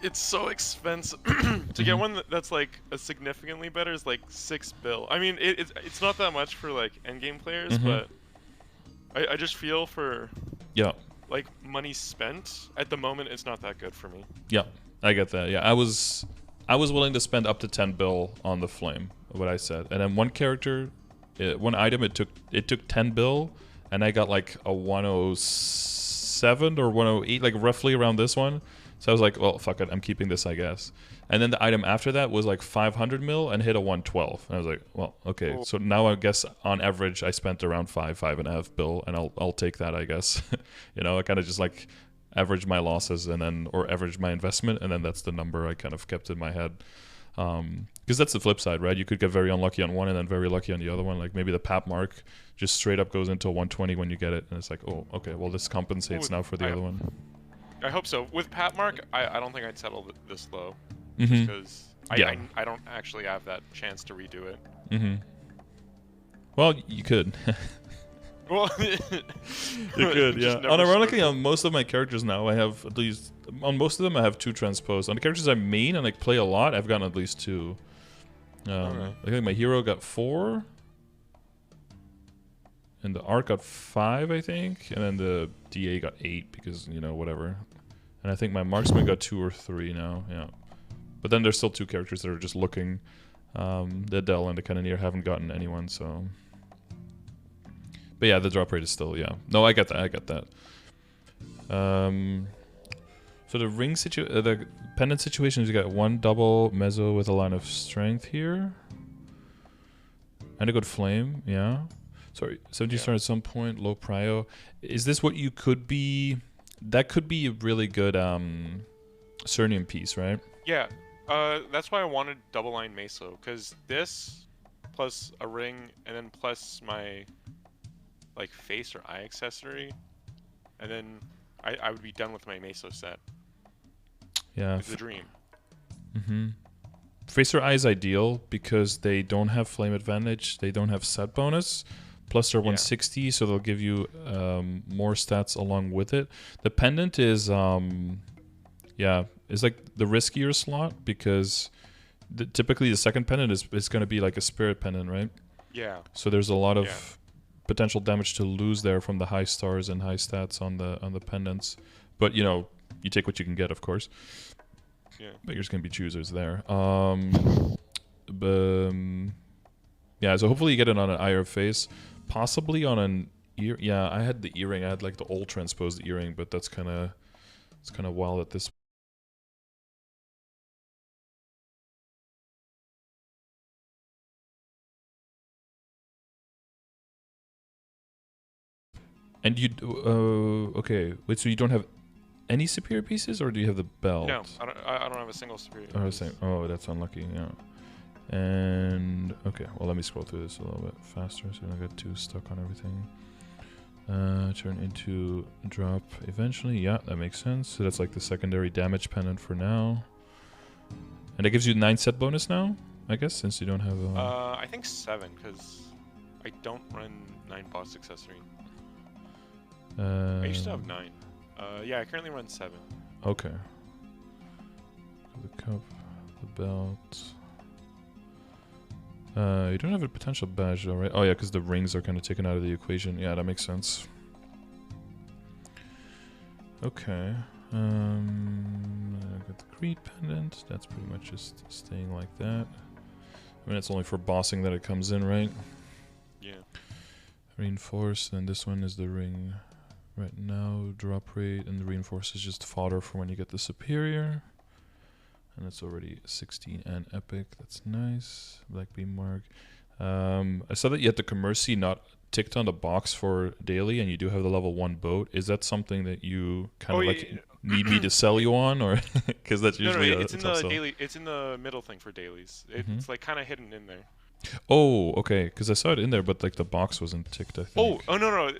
Speaker 2: It's so expensive to get one that's like a significantly better is like $6 bill. I mean, it's not that much for like endgame players, but I just feel for like money spent at the moment, it's not that good for me.
Speaker 1: Yeah, I get that. Yeah, I was willing to spend up to 10 bill on the flame, what I said, and then one character, one item, it took 10 bill, and I got like a 107 or 108, like roughly around this one. So I was like, well, fuck it, I'm keeping this, I guess. And then the item after that was like 500 mil and hit a 112. And I was like, well, okay. So now I guess on average I spent around 5.5 bill, and I'll take that, I guess. You know, I kind of just like average my losses and then, or average my investment, and then that's the number I kind of kept in my head. Because that's the flip side, right? You could get very unlucky on one and then very lucky on the other one. Like maybe the PAP mark just straight up goes into 120 when you get it, and it's like, oh, okay, well this compensates now for the other one.
Speaker 2: I hope so. With Pat Mark, I don't think I'd settle this low, just because I don't actually have that chance to redo it.
Speaker 1: Well, you could.
Speaker 2: Well,
Speaker 1: you could, yeah. Unironically, on most of my characters now, I have at least, on most of them, I have 2 transpose. On the characters I main and like play a lot, I've gotten at least 2. I think my hero got 4. And the arc got 5, I think, and then the DA got 8 because, you know, whatever. And I think my marksman got 2 or 3 now, yeah. But then there's still 2 characters that are just looking. The Adele and the Cannoneer haven't gotten anyone, so. But yeah, the drop rate is still, yeah. No, I get that. So the ring the pendant situation is you got 1 double mezzo with a line of strength here. And a good flame, yeah. Sorry, 70 star at some point, low prio. Is this what you could be? That could be a really good Cernium piece, right?
Speaker 2: Yeah, that's why I wanted double line Meso, because this plus a ring and then plus my like face or eye accessory, and then I would be done with my Meso set.
Speaker 1: Yeah,
Speaker 2: it's the dream.
Speaker 1: Face or eye is ideal because they don't have flame advantage, they don't have set bonus. Plus they're 160, so they'll give you more stats along with it. The pendant is, is like the riskier slot because typically the second pendant is going to be like a spirit pendant, right?
Speaker 2: Yeah.
Speaker 1: So there's a lot of potential damage to lose there from the high stars and high stats on the pendants. But you know, you take what you can get, of course.
Speaker 2: Yeah.
Speaker 1: But you're just going to be choosers there. Yeah, so hopefully you get it on an eye or face. Possibly on an ear. Yeah, I had the earring. I had like the old transposed earring, but that's kind of wild at this. And you okay? Wait, so you don't have any superior pieces, or do you have the belt?
Speaker 2: No, I don't have a single superior.
Speaker 1: Oh, that's unlucky. Yeah. And okay, well let me scroll through this a little bit faster so I don't get too stuck on everything. Turn into drop eventually. Yeah, that makes sense. So that's like the secondary damage pendant for now. And that gives you 9 set bonus now, I guess, since you don't have
Speaker 2: I think 7 because I don't run 9 boss accessory. I used to have 9. Yeah, I currently run 7.
Speaker 1: Okay. The cup, the belt. You don't have a potential badge though, right? Oh yeah, because the rings are kind of taken out of the equation. Yeah, that makes sense. Okay. I got the Creed pendant. That's pretty much just staying like that. I mean, it's only for bossing that it comes in, right?
Speaker 2: Yeah.
Speaker 1: Reinforce, and this one is the ring right now. Drop rate, and the reinforce is just fodder for when you get the superior. And it's already 16 and epic. That's nice. Black beam mark. I saw that you had the Commercy not ticked on the box for daily, and you do have the level 1 boat. Is that something that you kind of like need me to sell you on, or because that's usually
Speaker 2: it's in the daily. It's in the middle thing for dailies. It's like kind of hidden in there.
Speaker 1: Oh, okay. Because I saw it in there, but like the box wasn't ticked, I think.
Speaker 2: Oh no,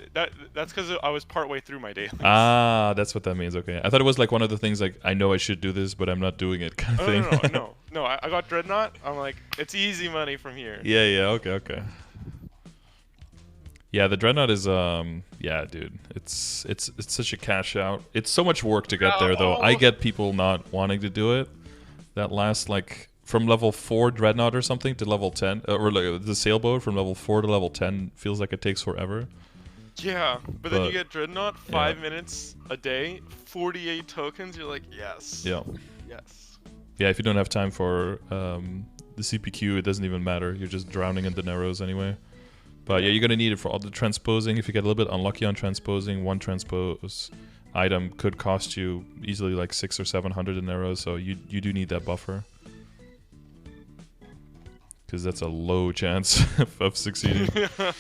Speaker 2: that's because I was partway through my dailies.
Speaker 1: Ah, that's what that means. Okay. I thought it was like one of the things like I know I should do this, but I'm not doing it kind of
Speaker 2: Oh
Speaker 1: thing.
Speaker 2: no. I got Dreadnought. I'm like, it's easy money from here.
Speaker 1: Yeah. Okay. Yeah, the Dreadnought is yeah, dude. It's such a cash out. It's so much work to get there though. I get people not wanting to do it. That last like from level 4 Dreadnought or something to level 10 or like the sailboat from level 4 to level 10 feels like it takes forever.
Speaker 2: Yeah, but then you get Dreadnought, 5 minutes a day, 48 tokens, you're like, yes.
Speaker 1: Yeah.
Speaker 2: Yes.
Speaker 1: Yeah, if you don't have time for the CPQ, it doesn't even matter. You're just drowning in the Narrows anyway. But yeah, you're gonna need it for all the transposing. If you get a little bit unlucky on transposing, one transpose item could cost you easily like 600 or 700 in Narrows, so you do need that buffer. Because that's a low chance of succeeding.
Speaker 2: I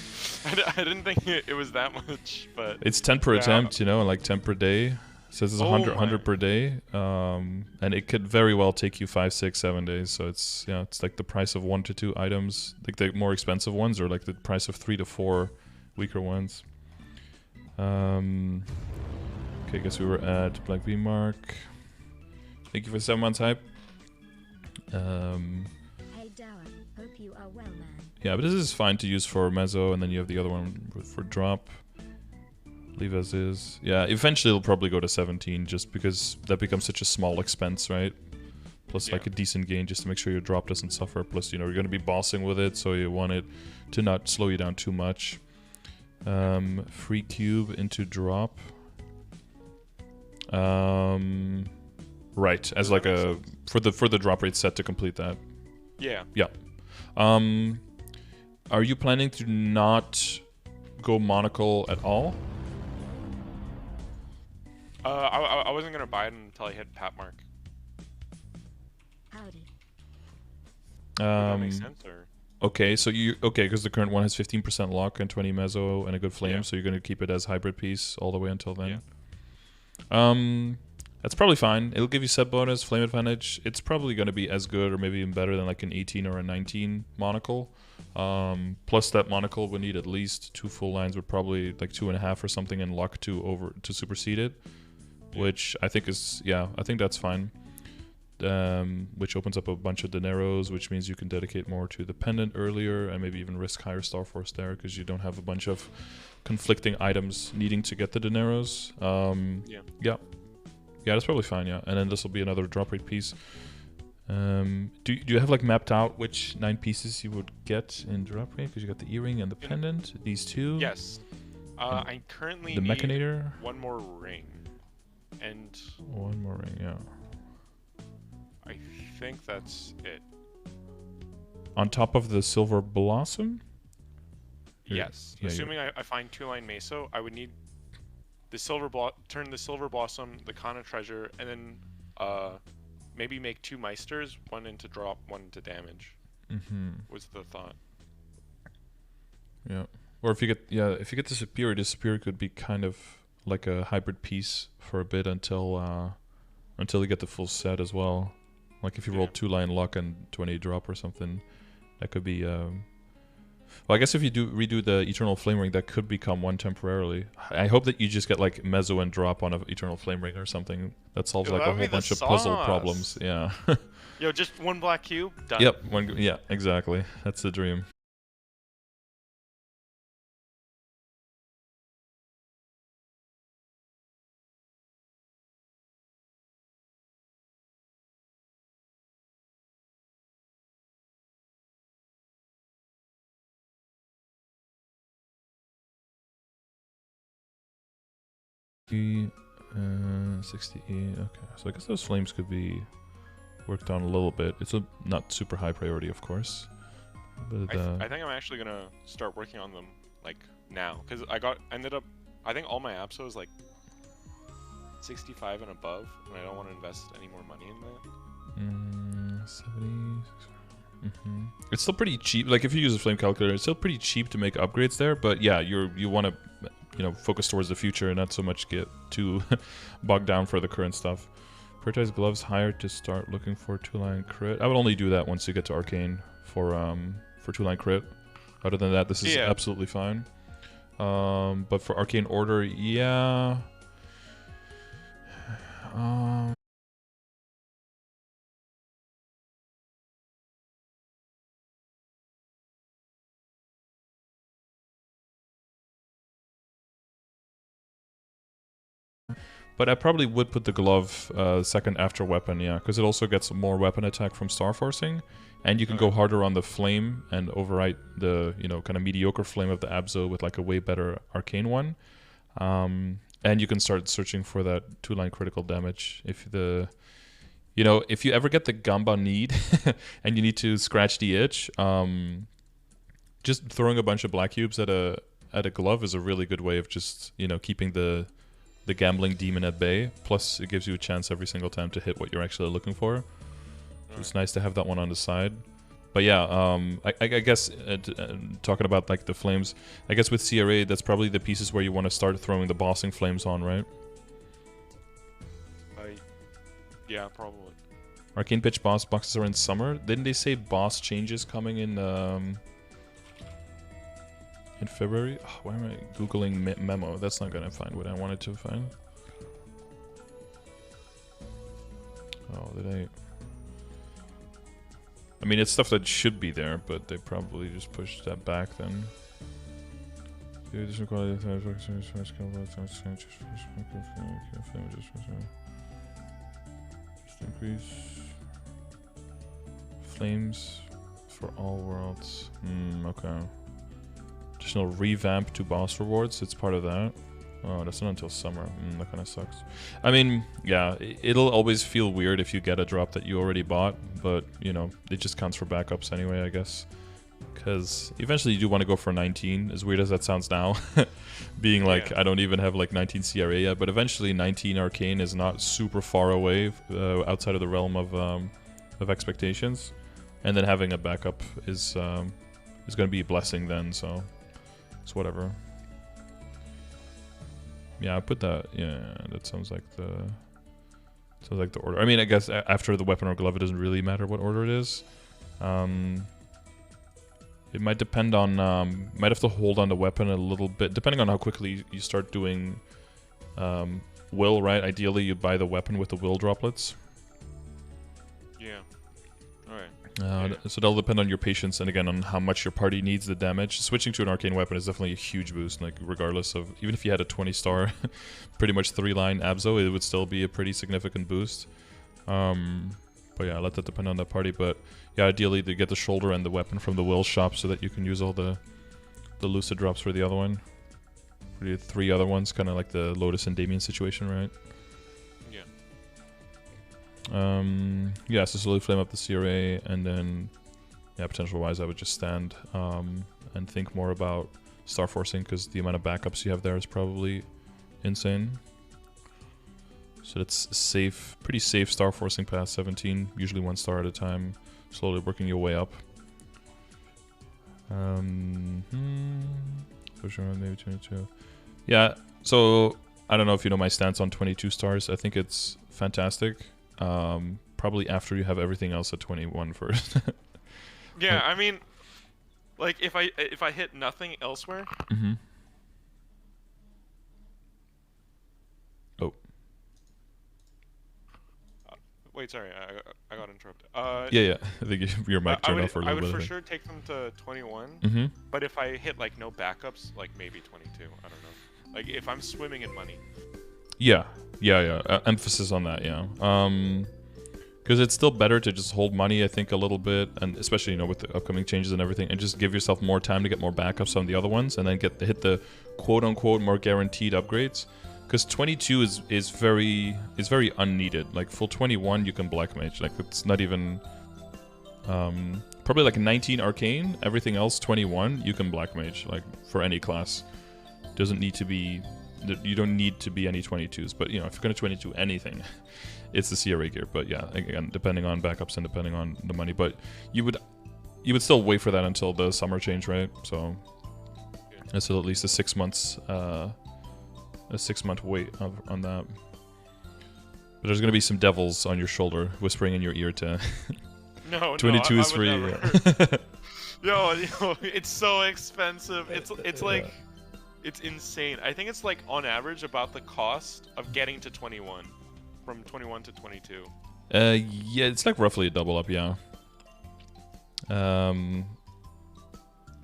Speaker 2: didn't think it was that much, but...
Speaker 1: It's 10 per attempt, you know, and like 10 per day. It says it's 100 per day. And it could very well take you 5, 6, 7 days. So it's, you know, it's like the price of 1 to 2 items. Like the more expensive ones, or like the price of 3 to 4 weaker ones. Okay, I guess we were at Black V Mark. Thank you for 7 months hype.
Speaker 3: Hope you are well, man.
Speaker 1: Yeah, but this is fine to use for mezzo, and then you have the other one for drop. Leave as is. Yeah, eventually it'll probably go to 17, just because that becomes such a small expense, right? Plus like a decent gain, just to make sure your drop doesn't suffer. Plus, you know, you're going to be bossing with it, so you want it to not slow you down too much. Free cube into drop. Right, as like a for the drop rate set to complete that.
Speaker 2: Yeah.
Speaker 1: Yeah. Are you planning to not go monocle at all?
Speaker 2: I wasn't gonna buy it until I hit Pat Mark.
Speaker 3: Howdy.
Speaker 2: Would that make sense, or?
Speaker 1: Okay, so because the current one has 15% lock and 20 mezzo and a good flame, so you're gonna keep it as hybrid piece all the way until then. Yeah. That's probably fine. It'll give you set bonus, flame advantage. It's probably going to be as good or maybe even better than like an 18 or a 19 monocle. Plus that monocle would need at least 2 full lines, with probably like 2.5 or something in luck to supersede it. Which I think is, yeah, I think that's fine. Which opens up a bunch of dineros, which means you can dedicate more to the pendant earlier and maybe even risk higher Star Force there because you don't have a bunch of conflicting items needing to get the dineros. Yeah, that's probably fine, yeah. And then this will be another drop rate piece. Do you have like mapped out which 9 pieces you would get in drop rate? Because you got the earring and the pendant, these 2.
Speaker 2: Yes. I currently
Speaker 1: need
Speaker 2: the
Speaker 1: Mechanator.
Speaker 2: One more ring. And...
Speaker 1: One more ring, yeah.
Speaker 2: I think that's it.
Speaker 1: On top of the Silver Blossom?
Speaker 2: Yes. Yeah, assuming I find 2-line Meso, I would need... turn the Silver Blossom, the Kana Treasure, and then maybe make 2 Meisters, 1 into drop, 1 into damage. Was the thought.
Speaker 1: Yeah. Or if you get the Superior could be kind of like a hybrid piece for a bit until you get the full set as well. Like if you roll 2-line luck and 20 drop or something, that could be well, I guess if you redo the Eternal Flame Ring, that could become 1 temporarily. I hope that you just get like mezzo and drop on an Eternal Flame Ring or something. That solves like a whole bunch of puzzle problems. Yeah.
Speaker 2: Yo, just 1 black cube, done.
Speaker 1: Yep. Yeah, exactly. That's the dream. E, 60E, okay. So I guess those flames could be worked on a little bit. It's not super high priority, of course. But
Speaker 2: I think I'm actually gonna start working on them like now, because I think all my APSO is like 65 and above, and I don't want to invest any more money in that.
Speaker 1: 70. It's still pretty cheap. Like if you use a flame calculator, it's still pretty cheap to make upgrades there. But yeah, you want to, you know, focus towards the future and not so much get too bogged down for the current stuff. Prioritize gloves higher to start looking for 2-line crit. I would only do that once you get to arcane for for 2-line crit. Other than that, this is absolutely fine. But for Arcane Order, yeah. But I probably would put the glove second after weapon, yeah, because it also gets more weapon attack from Star Forcing, and you can go harder on the flame and overwrite the, you know, kind of mediocre flame of the Abzo with like a way better arcane one. And you can start searching for that 2-line critical damage if the, you know, if you ever get the Gamba need and you need to scratch the itch, just throwing a bunch of black cubes at a glove is a really good way of just, you know, keeping the gambling demon at bay. Plus, it gives you a chance every single time to hit what you're actually looking for. It's nice to have that one on the side. But yeah, I guess talking about like the flames, I guess with CRA, that's probably the pieces where you want to start throwing the bossing flames on, right?
Speaker 2: Yeah, probably.
Speaker 1: Arcane Pitch boss boxes are in summer. Didn't they say boss changes coming in February? Oh, why am I googling memo? That's not gonna find what I wanted to find. Oh, did I mean, it's stuff that should be there, but they probably just pushed that back then. Increase flames for all worlds. Okay. Additional revamp to boss rewards. It's part of that. Oh, that's not until summer. That kind of sucks. I mean, yeah, it'll always feel weird if you get a drop that you already bought, but, you know, it just counts for backups anyway, I guess. Because eventually you do want to go for 19, as weird as that sounds now. Being like, I don't even have like 19 CRA yet, but eventually 19 Arcane is not super far away outside of the realm of expectations. And then having a backup is going to be a blessing then, so it's whatever. Yeah, I put that. Yeah, that sounds like the order. I mean, I guess after the weapon or glove, it doesn't really matter what order it is. It might depend on. Might have to hold on the weapon a little bit, depending on how quickly you start doing will. Right. Ideally, you buy the weapon with the will droplets.
Speaker 2: Yeah. All right.
Speaker 1: So that'll depend on your patience and again on how much your party needs the damage. Switching to an arcane weapon is definitely a huge boost. Like regardless of, even if you had a 20-star, pretty much 3-line Abzo, it would still be a pretty significant boost. But yeah, let that depend on that party. But yeah, ideally to get the shoulder and the weapon from the will shop so that you can use all the Lucid drops for the other one. For the 3 other ones, kind of like the Lotus and Damien situation, right? Yeah, so slowly flame up the CRA, and then, yeah, potential-wise, I would just stand and think more about Star Forcing, because the amount of backups you have there is probably insane. So that's safe, pretty safe Star Forcing past 17, usually 1 star at a time, slowly working your way up. For sure, maybe 22. Yeah, so I don't know if you know my stance on 22 stars. I think it's fantastic. Probably after you have everything else at 21 first.
Speaker 2: Yeah, I mean, like if I hit nothing elsewhere.
Speaker 1: Oh.
Speaker 2: Wait, sorry, I got interrupted.
Speaker 1: Yeah. I think your mic turned off for a little bit.
Speaker 2: I would for sure take them to 21. But if I hit like no backups, like maybe 22. I don't know. Like if I'm swimming in money.
Speaker 1: Yeah. Emphasis on that, yeah. Because it's still better to just hold money, I think, a little bit, and especially, you know, with the upcoming changes and everything, and just give yourself more time to get more backups on the other ones, and then hit the quote-unquote more guaranteed upgrades. Because 22 is very unneeded. Like full 21, you can black mage. Like it's not even probably like 19 arcane. Everything else 21, you can black mage. Like for any class, doesn't need to be. You don't need to be any 22s, but you know, if you're going to 22 anything, it's the CRA gear. But yeah, again, depending on backups and depending on the money, but you would still wait for that until the summer change, right? So it's at least a 6 months, a 6-month wait on that. But there's going to be some devils on your shoulder whispering in your ear to
Speaker 2: no,
Speaker 1: 22 is free.
Speaker 2: Yo, it's so expensive. It's like it's insane. I think it's like on average about the cost of getting to 21, from 21 to 22.
Speaker 1: Yeah, it's like roughly a double up, yeah.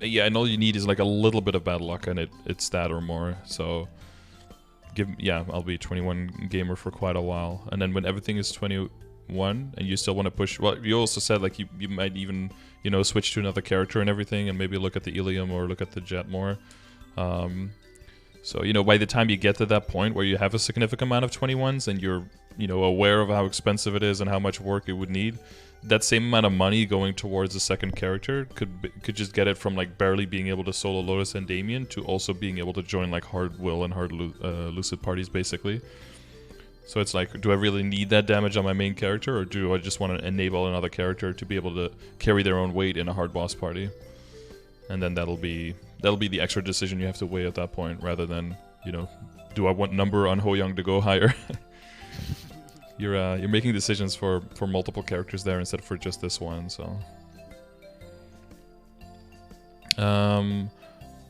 Speaker 1: Yeah, and all you need is like a little bit of bad luck and it's that or more. So I'll be a 21 gamer for quite a while. And then when everything is 21 and you still want to push, well, you also said like you might even, you know, switch to another character and everything and maybe look at the Ilium or look at the Jet more. So, you know, by the time you get to that point where you have a significant amount of 21s and you're, you know, aware of how expensive it is and how much work it would need, that same amount of money going towards a second character could just get it from like barely being able to solo Lotus and Damien to also being able to join like Hard Will and Hard Lucid parties basically. So it's like, do I really need that damage on my main character, or do I just want to enable another character to be able to carry their own weight in a hard boss party? And then that'll be the extra decision you have to weigh at that point, rather than, you know, do I want number on Hoyoung to go higher? You're making decisions for multiple characters there instead of for just this one. So,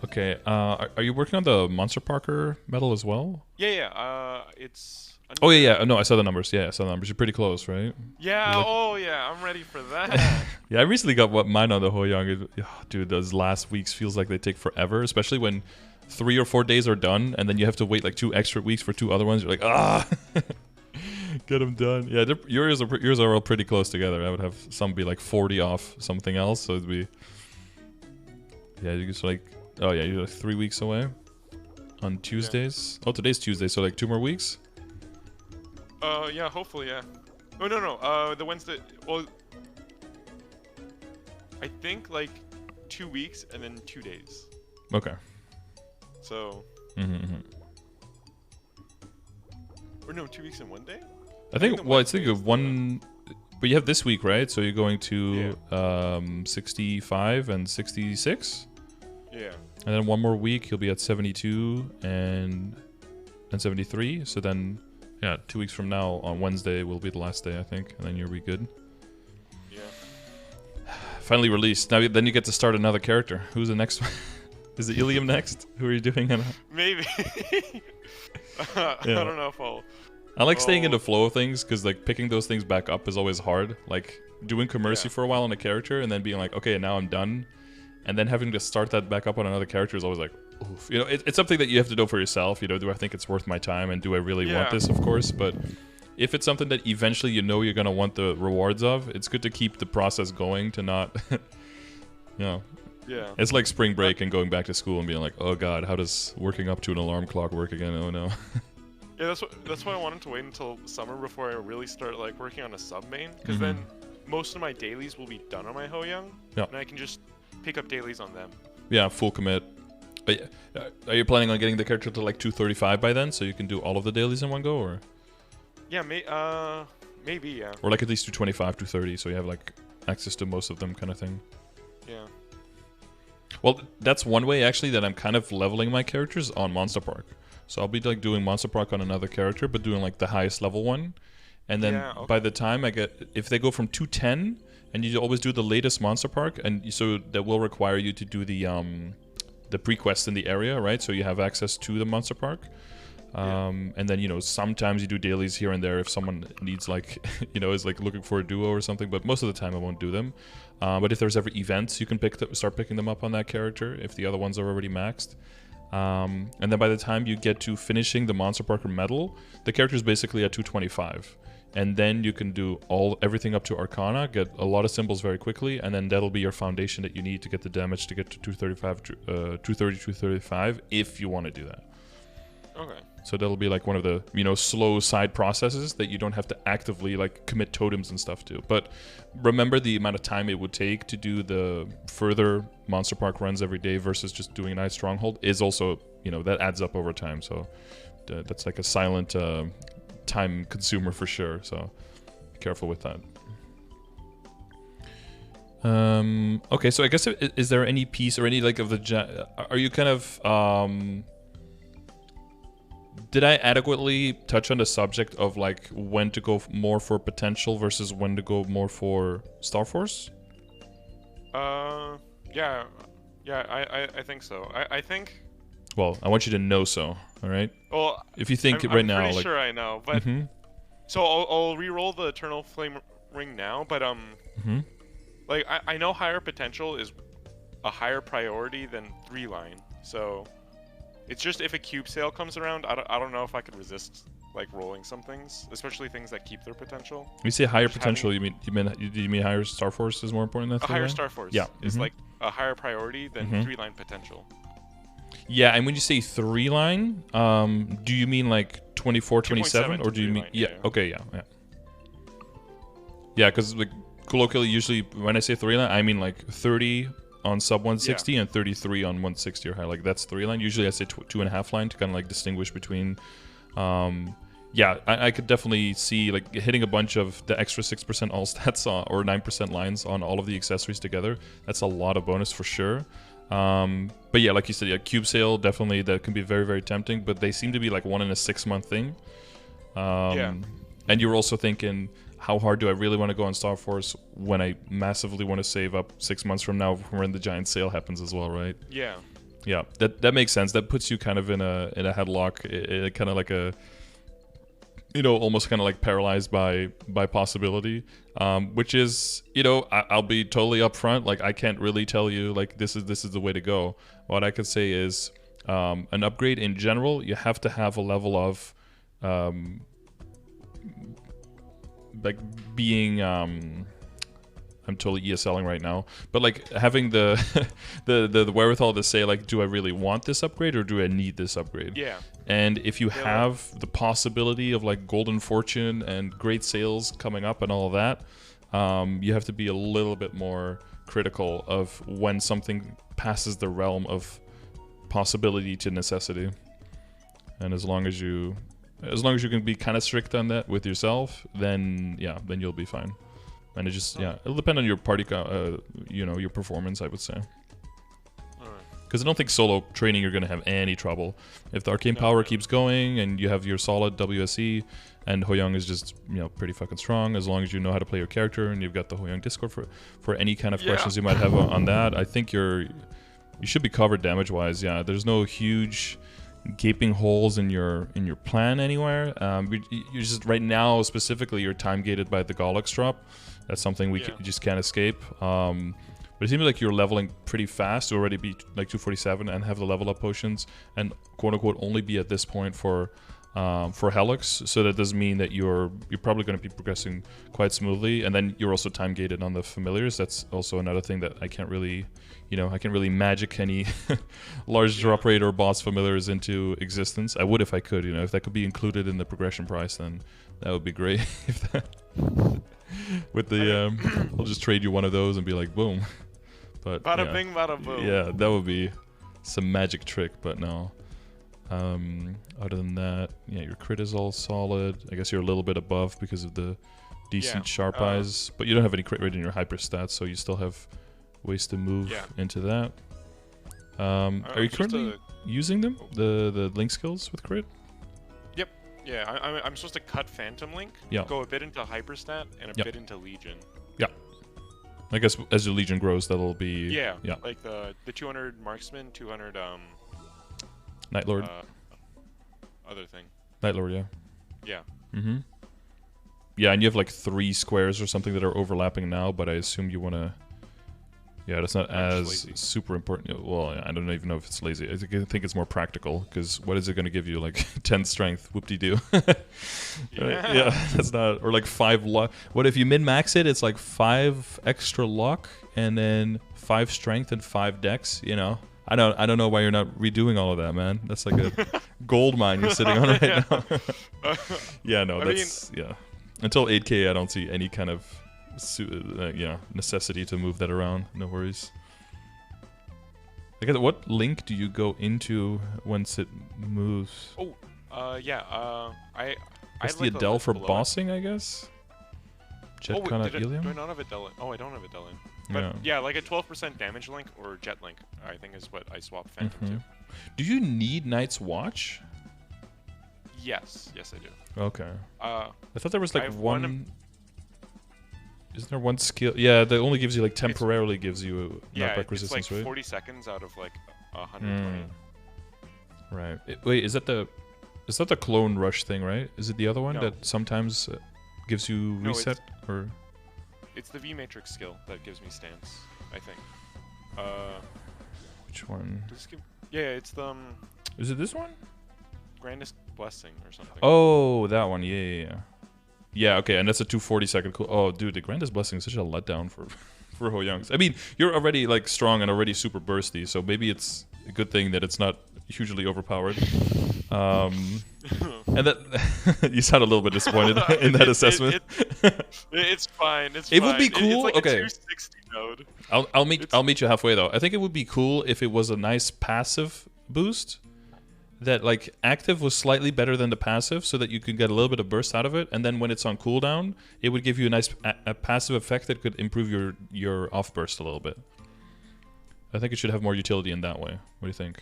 Speaker 1: okay. Are you working on the Monster Parker medal as well?
Speaker 2: Yeah. It's.
Speaker 1: Oh yeah. No, I saw the numbers. Yeah, I saw the numbers. You're pretty close, right?
Speaker 2: Yeah.
Speaker 1: Like...
Speaker 2: Oh yeah. I'm ready for that.
Speaker 1: Yeah, I recently got mine on the Hoyoung. Dude, those last weeks feels like they take forever, especially when 3 or 4 days are done, and then you have to wait like 2 extra weeks for 2 other ones. You're like, get them done. Yeah, yours are all pretty close together. I would have some be like 40 off something else, so it'd be. Yeah, you just like. Oh yeah, you're like 3 weeks away. On Tuesdays. Yeah. Oh, today's Tuesday, so like 2 more weeks.
Speaker 2: Yeah, hopefully, yeah. Oh no. The Wednesday. Well, I think like 2 weeks and then 2 days.
Speaker 1: Okay.
Speaker 2: So. Or no, 2 weeks and 1 day.
Speaker 1: I think. Well, I think of one. But you have this week, right? So you're going to 65 and 66.
Speaker 2: Yeah.
Speaker 1: And then 1 more week, you'll be at 72 and 73. So then, yeah, 2 weeks from now on Wednesday will be the last day, I think, and then you'll be good.
Speaker 2: Yeah.
Speaker 1: Finally released. Now then you get to start another character. Who's the next one? Is it Ilium next? Who are you doing?
Speaker 2: Maybe. I don't know if I'll.
Speaker 1: I like staying in the flow of things because like picking those things back up is always hard. Like doing Commercy for a while on a character and then being like, okay, now I'm done. And then having to start that back up on another character is always like, oof. You know, it's something that you have to know for yourself. You know, do I think it's worth my time and do I really want this, of course? But if it's something that eventually you know you're going to want the rewards of, it's good to keep the process going to not, you know.
Speaker 2: Yeah.
Speaker 1: It's like spring break and going back to school and being like, oh God, how does working up to an alarm clock work again? Oh no.
Speaker 2: Yeah, that's why I wanted to wait until summer before I really start like working on a sub main, because then most of my dailies will be done on my Hoyoung, and I can just pick up dailies on them.
Speaker 1: Yeah, full commit. Are you planning on getting the character to like 235 by then, so you can do all of the dailies in one go, or?
Speaker 2: Yeah, maybe, yeah.
Speaker 1: Or like at least 225, 230, so you have like access to most of them, kind of thing.
Speaker 2: Yeah.
Speaker 1: Well, that's one way actually that I'm kind of leveling my characters on Monster Park. So I'll be like doing Monster Park on another character, but doing like the highest level one. And then by the time I get, if they go from 210, and you always do the latest Monster Park, and so that will require you to do the pre-quest in the area, right? So you have access to the Monster Park. And then, you know, sometimes you do dailies here and there if someone needs like, you know, is like looking for a duo or something, but most of the time I won't do them. But if there's ever events, you can start picking them up on that character if the other ones are already maxed. And then by the time you get to finishing the Monster Parker medal, the character is basically at 225. And then you can do everything up to Arcana, get a lot of symbols very quickly, and then that'll be your foundation that you need to get the damage to get to 235 if you want to do that.
Speaker 2: Okay.
Speaker 1: So that'll be like one of the, you know, slow side processes that you don't have to actively like commit totems and stuff to. But remember the amount of time it would take to do the further Monster Park runs every day versus just doing Night Stronghold is also, you know, that adds up over time. So that's like a silent time consumer for sure. So be careful with that. Okay, so I guess is there any piece or any like of the are you kind of did I adequately touch on the subject of like when to go more for potential versus when to go more for Star Force?
Speaker 2: Yeah, yeah, I think so. I think.
Speaker 1: Well, I want you to know so. All right.
Speaker 2: Well,
Speaker 1: If you think
Speaker 2: I'm
Speaker 1: right now,
Speaker 2: pretty
Speaker 1: like,
Speaker 2: sure I know, but
Speaker 1: mm-hmm,
Speaker 2: so I'll re-roll the Eternal Flame Ring now, but
Speaker 1: mm-hmm.
Speaker 2: like I know higher potential is a higher priority than 3-line, so it's just if a cube sale comes around, I don't know if I could resist like rolling some things, especially things that keep their potential.
Speaker 1: When you say higher
Speaker 2: Just
Speaker 1: potential,
Speaker 2: having
Speaker 1: do you mean higher Star Force is more important than
Speaker 2: a higher
Speaker 1: 3-line?
Speaker 2: Star Force
Speaker 1: Yeah.
Speaker 2: is
Speaker 1: Mm-hmm.
Speaker 2: like a higher priority than
Speaker 1: Mm-hmm.
Speaker 2: 3-line potential.
Speaker 1: Yeah, and when you say 3-line, do you mean like 24, 27,
Speaker 2: 2.7
Speaker 1: or
Speaker 2: to
Speaker 1: do you mean
Speaker 2: 3-line,
Speaker 1: yeah?
Speaker 2: yeah.
Speaker 1: Okay, yeah. Yeah, because like colloquially, usually when I say 3-line, I mean like 30 on sub 160 and 33 on 160 or higher. Like that's 3-line. Usually I say 2.5 line to kind of like distinguish between. Yeah, I could definitely see like hitting a bunch of the extra 6% all stats or 9% lines on all of the accessories together. That's a lot of bonus for sure. But yeah, like you said, yeah, cube sale definitely that can be very, very tempting. But they seem to be like 1 in a 6-month thing.
Speaker 2: Yeah.
Speaker 1: And you were also thinking, how hard do I really want to go on Star Force when I massively want to save up 6 months from now when the giant sale happens as well, right?
Speaker 2: Yeah.
Speaker 1: Yeah, that makes sense. That puts you kind of in a headlock, kind of like a, almost kind of like paralyzed by possibility, which is, I'll be totally upfront. Like I can't really tell you like this is the way to go. What I could say is, an upgrade in general, you have to have a level of, like being I'm totally ESLing right now, but like having the the wherewithal to say like, do I really want this upgrade or do I need this upgrade?
Speaker 2: Yeah.
Speaker 1: And if you have the possibility of like golden fortune and great sales coming up and all of that, you have to be a little bit more critical of when something passes the realm of possibility to necessity. And as long as you can be kind of strict on that with yourself, then you'll be fine. And it just it'll depend on your party, your performance, I would say. Because I don't think solo training you're going to have any trouble. If the arcane power keeps going and you have your solid WSE and Hoyoung is just pretty fucking strong, as long as you know how to play your character and you've got the Hoyoung Discord for any kind of questions you might have on that, I think you should be covered damage wise. Yeah, there's no huge gaping holes in your plan anywhere. You're just right now specifically you're time gated by the Gollux drop. That's something you just can't escape. But it seems like you're leveling pretty fast to already be like 247 and have the level up potions and quote unquote only be at this point for Helix. So that does mean that you're probably going to be progressing quite smoothly. And then you're also time gated on the familiars. That's also another thing that I can't really magic any large drop rate or boss familiars into existence. I would if I could, if that could be included in the progression price, then that would be great. With the I'll just trade you one of those and be like boom. But
Speaker 2: bada bing, bada boom.
Speaker 1: Yeah, that would be some magic trick, but no. Other than that, your crit is all solid. I guess you're a little bit above because of the decent sharp eyes, but you don't have any crit rate in your hyper stats, so you still have ways to move into that. Are you currently using them, the link skills with crit?
Speaker 2: Yep. Yeah, I'm supposed to cut Phantom Link, go a bit into Hyperstat, and a bit into Legion. Yeah.
Speaker 1: I guess as your Legion grows, that'll be...
Speaker 2: Yeah. Like the 200 Marksman, 200...
Speaker 1: Night Lord.
Speaker 2: Other thing.
Speaker 1: Night Lord, yeah.
Speaker 2: Yeah.
Speaker 1: Mm-hmm. Yeah, and you have like 3 squares or something that are overlapping now, but I assume you want to... Yeah, that's not as super important. Well, I don't even know if it's lazy. I think it's more practical, because what is it going to give you? Like 10 strength, whoop-de-doo. Yeah, that's not... Or like 5 luck. What if you min-max it? It's like 5 extra luck, and then 5 strength and 5 dex, I don't know why you're not redoing all of that, man. That's like a gold mine you're sitting on right now. Yeah, no, that's... Yeah. Until 8K, I don't see any kind of... necessity to move that around. No worries. What link do you go into once it moves? That's the Adele for bossing, I guess. Jet
Speaker 2: do I not have Adele? Oh, I don't have Adele. But yeah, like a 12% damage link or Jet link, I think is what I swap Phantom to.
Speaker 1: Do you need Night's Watch?
Speaker 2: Yes, I do.
Speaker 1: Okay. I thought there was like one. Isn't there one skill? Yeah, that only gives you like temporarily gives you
Speaker 2: Yeah,
Speaker 1: knockback
Speaker 2: it's
Speaker 1: resistance,
Speaker 2: like
Speaker 1: right?
Speaker 2: 40 seconds out of like 120.
Speaker 1: Right. Wait, is that the clone rush thing, right? Is it the other one
Speaker 2: No.
Speaker 1: that sometimes gives you
Speaker 2: No,
Speaker 1: reset or?
Speaker 2: It's the V Matrix skill that gives me stance, I think.
Speaker 1: Which one?
Speaker 2: Does this give... Yeah, it's the
Speaker 1: Is it this one?
Speaker 2: Grandest Blessing or something.
Speaker 1: Oh, that one. Yeah. Yeah, okay, and that's a 240-second cool. Oh, dude, the Grandest Blessing is such a letdown for for Hoyoungs. I mean, you're already like strong and already super bursty, so maybe it's a good thing that it's not hugely overpowered. And that you sound a little bit disappointed in that assessment.
Speaker 2: It's fine. It's
Speaker 1: It
Speaker 2: fine.
Speaker 1: would be cool.
Speaker 2: It's like
Speaker 1: Okay.
Speaker 2: a 260 node.
Speaker 1: I'll meet you halfway though. I think it would be cool if it was a nice passive boost. That like active was slightly better than the passive, so that you could get a little bit of burst out of it, and then when it's on cooldown, it would give you a nice a passive effect that could improve your off burst a little bit. I think it should have more utility in that way. What do you think?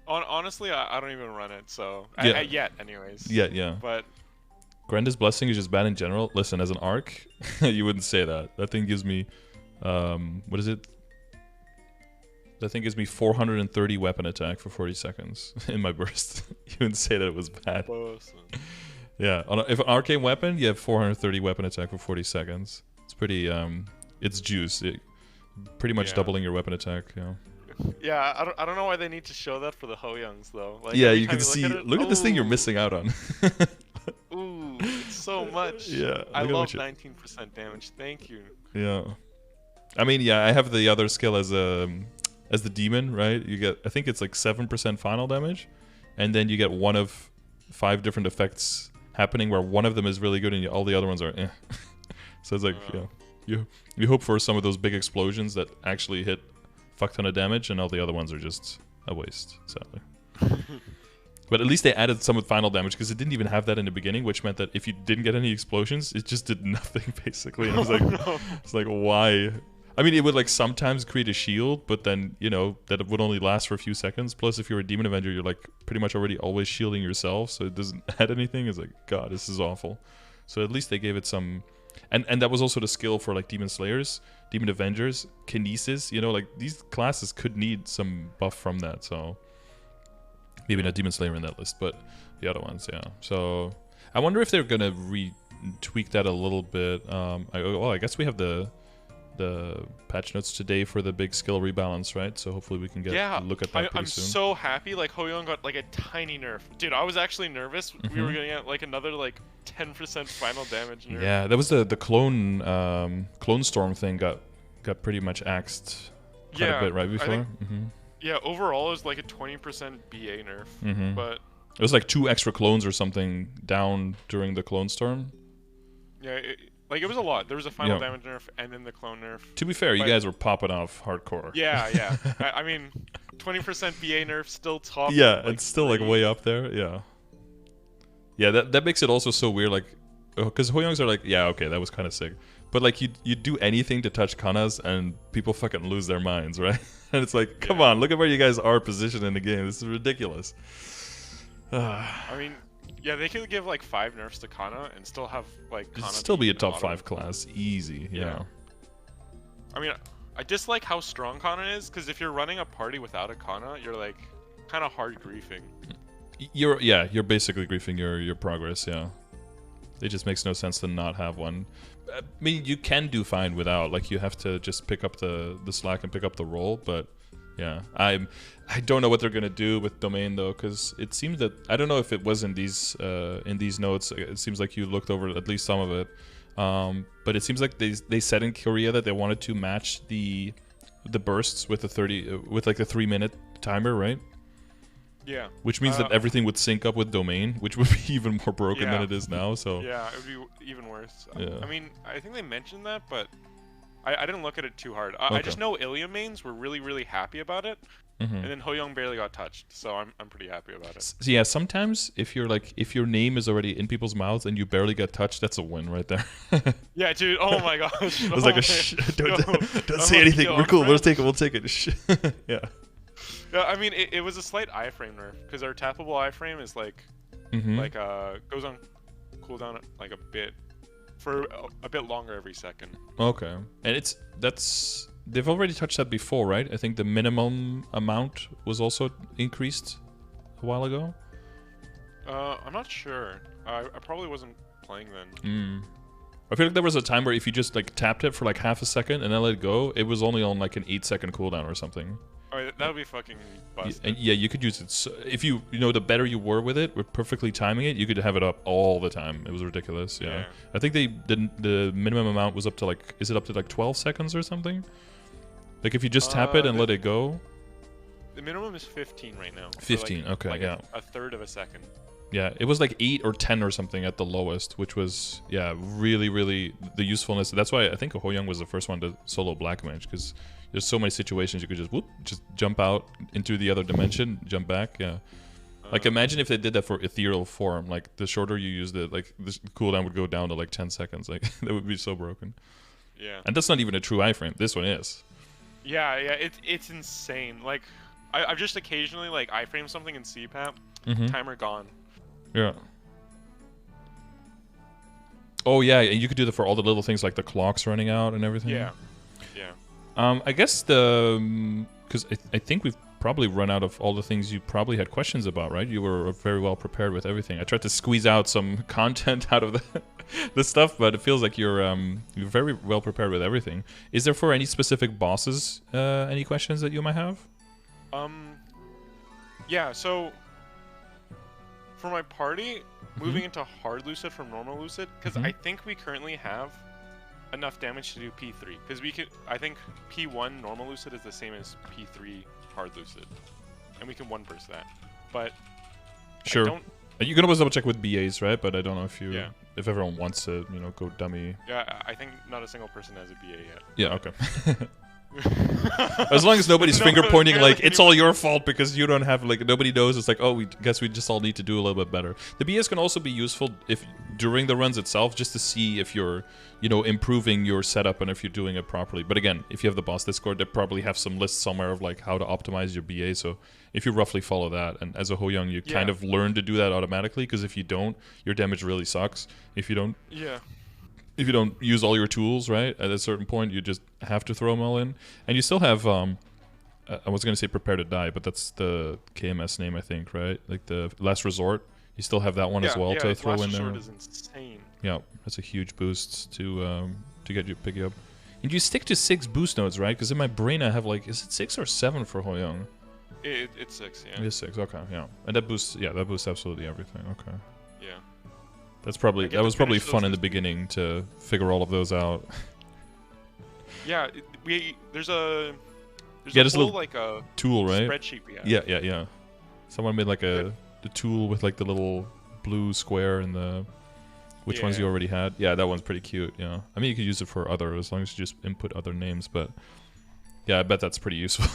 Speaker 2: Honestly, I don't even run it, so
Speaker 1: Yeah.
Speaker 2: yet, anyways.
Speaker 1: Yeah.
Speaker 2: But
Speaker 1: Grandest Blessing is just bad in general. Listen, as an arc, you wouldn't say that. That thing gives me, what is it? That thing gives me 430 weapon attack for 40 seconds in my burst. You wouldn't say that it was bad. Yeah, if an arcane weapon, you have 430 weapon attack for 40 seconds. It's pretty, it's juice. Pretty much doubling your weapon attack, yeah.
Speaker 2: Yeah, I don't know why they need to show that for the Hoyoungs though. Like,
Speaker 1: Yeah,
Speaker 2: every
Speaker 1: you
Speaker 2: time
Speaker 1: can see.
Speaker 2: look at it,
Speaker 1: Look at this thing you're
Speaker 2: ooh,
Speaker 1: missing out on.
Speaker 2: Ooh, it's so much.
Speaker 1: Yeah,
Speaker 2: I
Speaker 1: look at
Speaker 2: love
Speaker 1: what
Speaker 2: 19% damage. Thank you.
Speaker 1: Yeah, I mean, yeah, I have the other skill as the demon, right? You get, I think it's like 7% final damage, and then you get one of 5 different effects happening where one of them is really good and all the other ones are eh. So it's like, you hope for some of those big explosions that actually hit fuck ton of damage, and all the other ones are just a waste, sadly. But at least they added some with final damage, because it didn't even have that in the beginning, which meant that if you didn't get any explosions, it just did nothing basically. And I was like, it's like, why? I mean, it would like sometimes create a shield, but then, you know, that it would only last for a few seconds. Plus, if you're a Demon Avenger, you're like pretty much already always shielding yourself, so it doesn't add anything. It's like, God, this is awful. So at least they gave it some... And that was also the skill for like Demon Slayers, Demon Avengers, Kinesis, you know, like these classes could need some buff from that, so... Maybe not Demon Slayer in that list, but the other ones, yeah. So I wonder if they're gonna tweak that a little bit. I guess we have the patch notes today for the big skill rebalance, right? So hopefully we can get a look at that pretty soon.
Speaker 2: I'm so happy. Like Hoyoung got like a tiny nerf, dude. I was actually nervous. We were gonna get like another like 10% final damage nerf.
Speaker 1: Yeah, that was the clone storm thing got pretty much axed quite a bit right before.
Speaker 2: Yeah, overall it was like a 20% BA nerf, but
Speaker 1: it was like 2 extra clones or something down during the clone storm.
Speaker 2: Yeah, it was a lot. There was a final damage nerf and then the clone nerf.
Speaker 1: To be fair, you guys were popping off hardcore.
Speaker 2: Yeah. I mean, 20% BA nerf still top.
Speaker 1: Yeah,
Speaker 2: like,
Speaker 1: it's still like way up there. Yeah, that makes it also so weird. Like, because Hoyoungs are like, yeah, okay, that was kind of sick. But like, you do anything to touch Kanas and people fucking lose their minds, right? And it's like, come on, look at where you guys are positioned in the game. This is ridiculous.
Speaker 2: I mean, yeah, they could give like 5 nerfs to Kana and still have like Kana
Speaker 1: still be a top 5 class, easy. Yeah.
Speaker 2: I mean, I dislike how strong Kana is, because if you're running a party without a Kana, you're like kind of hard griefing.
Speaker 1: You're basically griefing your progress. Yeah. It just makes no sense to not have one. I mean, you can do fine without. Like, you have to just pick up the slack and pick up the role. But yeah, I don't know what they're gonna do with domain though, because it seems that, I don't know if it was in these notes. It seems like you looked over at least some of it. But it seems like they said in Korea that they wanted to match the bursts with with like a 3-minute timer, right?
Speaker 2: Yeah.
Speaker 1: Which means that everything would sync up with domain, which would be even more broken than it is now. So
Speaker 2: yeah, it would be even worse.
Speaker 1: Yeah.
Speaker 2: I mean, I think they mentioned that, but I didn't look at it too hard. I just know Ilya mains were really, really happy about it, and then Hoyoung barely got touched, so I'm pretty happy about it.
Speaker 1: So yeah, sometimes if your name is already in people's mouths and you barely get touched, that's a win right there.
Speaker 2: Yeah, dude. Oh my gosh.
Speaker 1: I was like, don't say anything. We're cool. We'll take it. Yeah.
Speaker 2: Yeah, I mean, it was a slight iframe nerf, because our tappable iframe is like goes on cooldown like a bit for a bit longer every second.
Speaker 1: Okay, and they've already touched that before, right? I think the minimum amount was also increased a while ago.
Speaker 2: I'm not sure. I probably wasn't playing then.
Speaker 1: I feel like there was a time where if you just like tapped it for like half a second and then let it go, it was only on like an 8-second cooldown or something.
Speaker 2: Alright, that would be fucking busted.
Speaker 1: And yeah, you could use it. So if you know, the better you were with it, with perfectly timing it, you could have it up all the time. It was ridiculous. Yeah. I think the minimum amount was up to like, is it up to like 12 seconds or something? Like if you just tap it and let it go.
Speaker 2: The minimum is 15 right now.
Speaker 1: 15.
Speaker 2: So like,
Speaker 1: okay.
Speaker 2: like
Speaker 1: Yeah.
Speaker 2: A third of a second.
Speaker 1: Yeah, it was like 8 or 10 or something at the lowest, which was, yeah, really, really the usefulness. That's why I think Hoyoung was the first one to solo Black Mage, because there's so many situations you could just jump out into the other dimension, jump back, yeah. Like imagine if they did that for ethereal form, like the shorter you used it, like the cooldown would go down to like 10 seconds, like that would be so broken.
Speaker 2: Yeah.
Speaker 1: And that's not even a true iframe, this one is.
Speaker 2: Yeah, it's insane. Like, I've just occasionally like iframe something in CPAP, timer gone.
Speaker 1: Yeah. Oh yeah, and you could do that for all the little things like the clocks running out and everything.
Speaker 2: Yeah. Yeah.
Speaker 1: I guess because I think we've probably run out of all the things you probably had questions about, right? You were very well prepared with everything. I tried to squeeze out some content out of the stuff, but it feels like you're very well prepared with everything. Is there for any specific bosses any questions that you might have?
Speaker 2: Yeah. So. For my party, moving into hard Lucid from normal Lucid, because I think we currently have enough damage to do P3. Because I think P1 normal Lucid is the same as P3 hard Lucid, and we can one-burst that. But
Speaker 1: sure, you can always double check with BAs, right? But I don't know if everyone wants to, go dummy.
Speaker 2: Yeah, I think not a single person has a BA yet.
Speaker 1: Yeah. Okay. As long as nobody's finger pointing like it's all your fault because you don't have, like, nobody knows, it's like, oh, we guess we just all need to do a little bit better. The BS can also be useful if during the runs itself, just to see if you're improving your setup and if you're doing it properly. But again, if you have the boss Discord, they probably have some list somewhere of like how to optimize your BA. So if you roughly follow that, and as a Hoyoung, you kind of learn to do that automatically, because if you don't, your damage really sucks. If you don't use all your tools, right, at a certain point, you just have to throw them all in. And you still have, I was going to say Prepare to Die, but that's the KMS name, I think, right? Like the Last Resort. You still have that one as well to throw in there.
Speaker 2: Last Resort is insane.
Speaker 1: Yeah, that's a huge boost to pick you up. And you stick to 6 boost nodes, right? Because in my brain I have like, is it 6 or 7 for Hoyoung?
Speaker 2: It's 6, yeah.
Speaker 1: It is 6, okay, yeah. And that boosts absolutely everything, okay.
Speaker 2: Yeah.
Speaker 1: That was probably fun in the beginning to figure all of those out.
Speaker 2: Yeah, there's a
Speaker 1: little
Speaker 2: like a
Speaker 1: tool, right?
Speaker 2: Spreadsheet we have.
Speaker 1: Yeah. Someone made like the tool with like the little blue square and the which ones you already had. Yeah, that one's pretty cute. Yeah, I mean you could use it for other as long as you just input other names. But yeah, I bet that's pretty useful.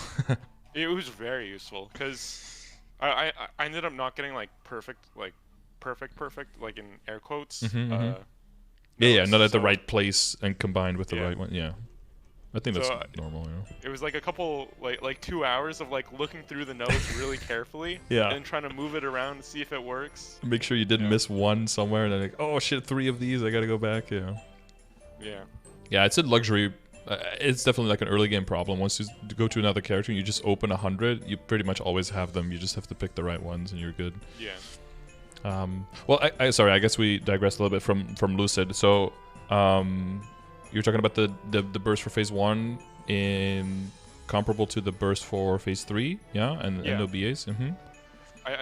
Speaker 2: It was very useful because I ended up not getting like perfect like in air quotes.
Speaker 1: Not at the right place and combined with the right one. Yeah, I think that's normal. Yeah.
Speaker 2: It was like a couple like 2 hours of like looking through the notes really carefully. And trying to move it around to see if it works.
Speaker 1: Make sure you didn't miss one somewhere, and then like, oh shit, 3 of these, I gotta go back. Yeah, it's a luxury. It's definitely like an early game problem. Once you go to another character and you just open 100, you pretty much always have them. You just have to pick the right ones and you're good.
Speaker 2: Yeah.
Speaker 1: Well, sorry, I guess we digressed a little bit from Lucid. So, you're talking about the burst for phase 1 in comparable to the burst for phase 3, and no BAs.
Speaker 2: I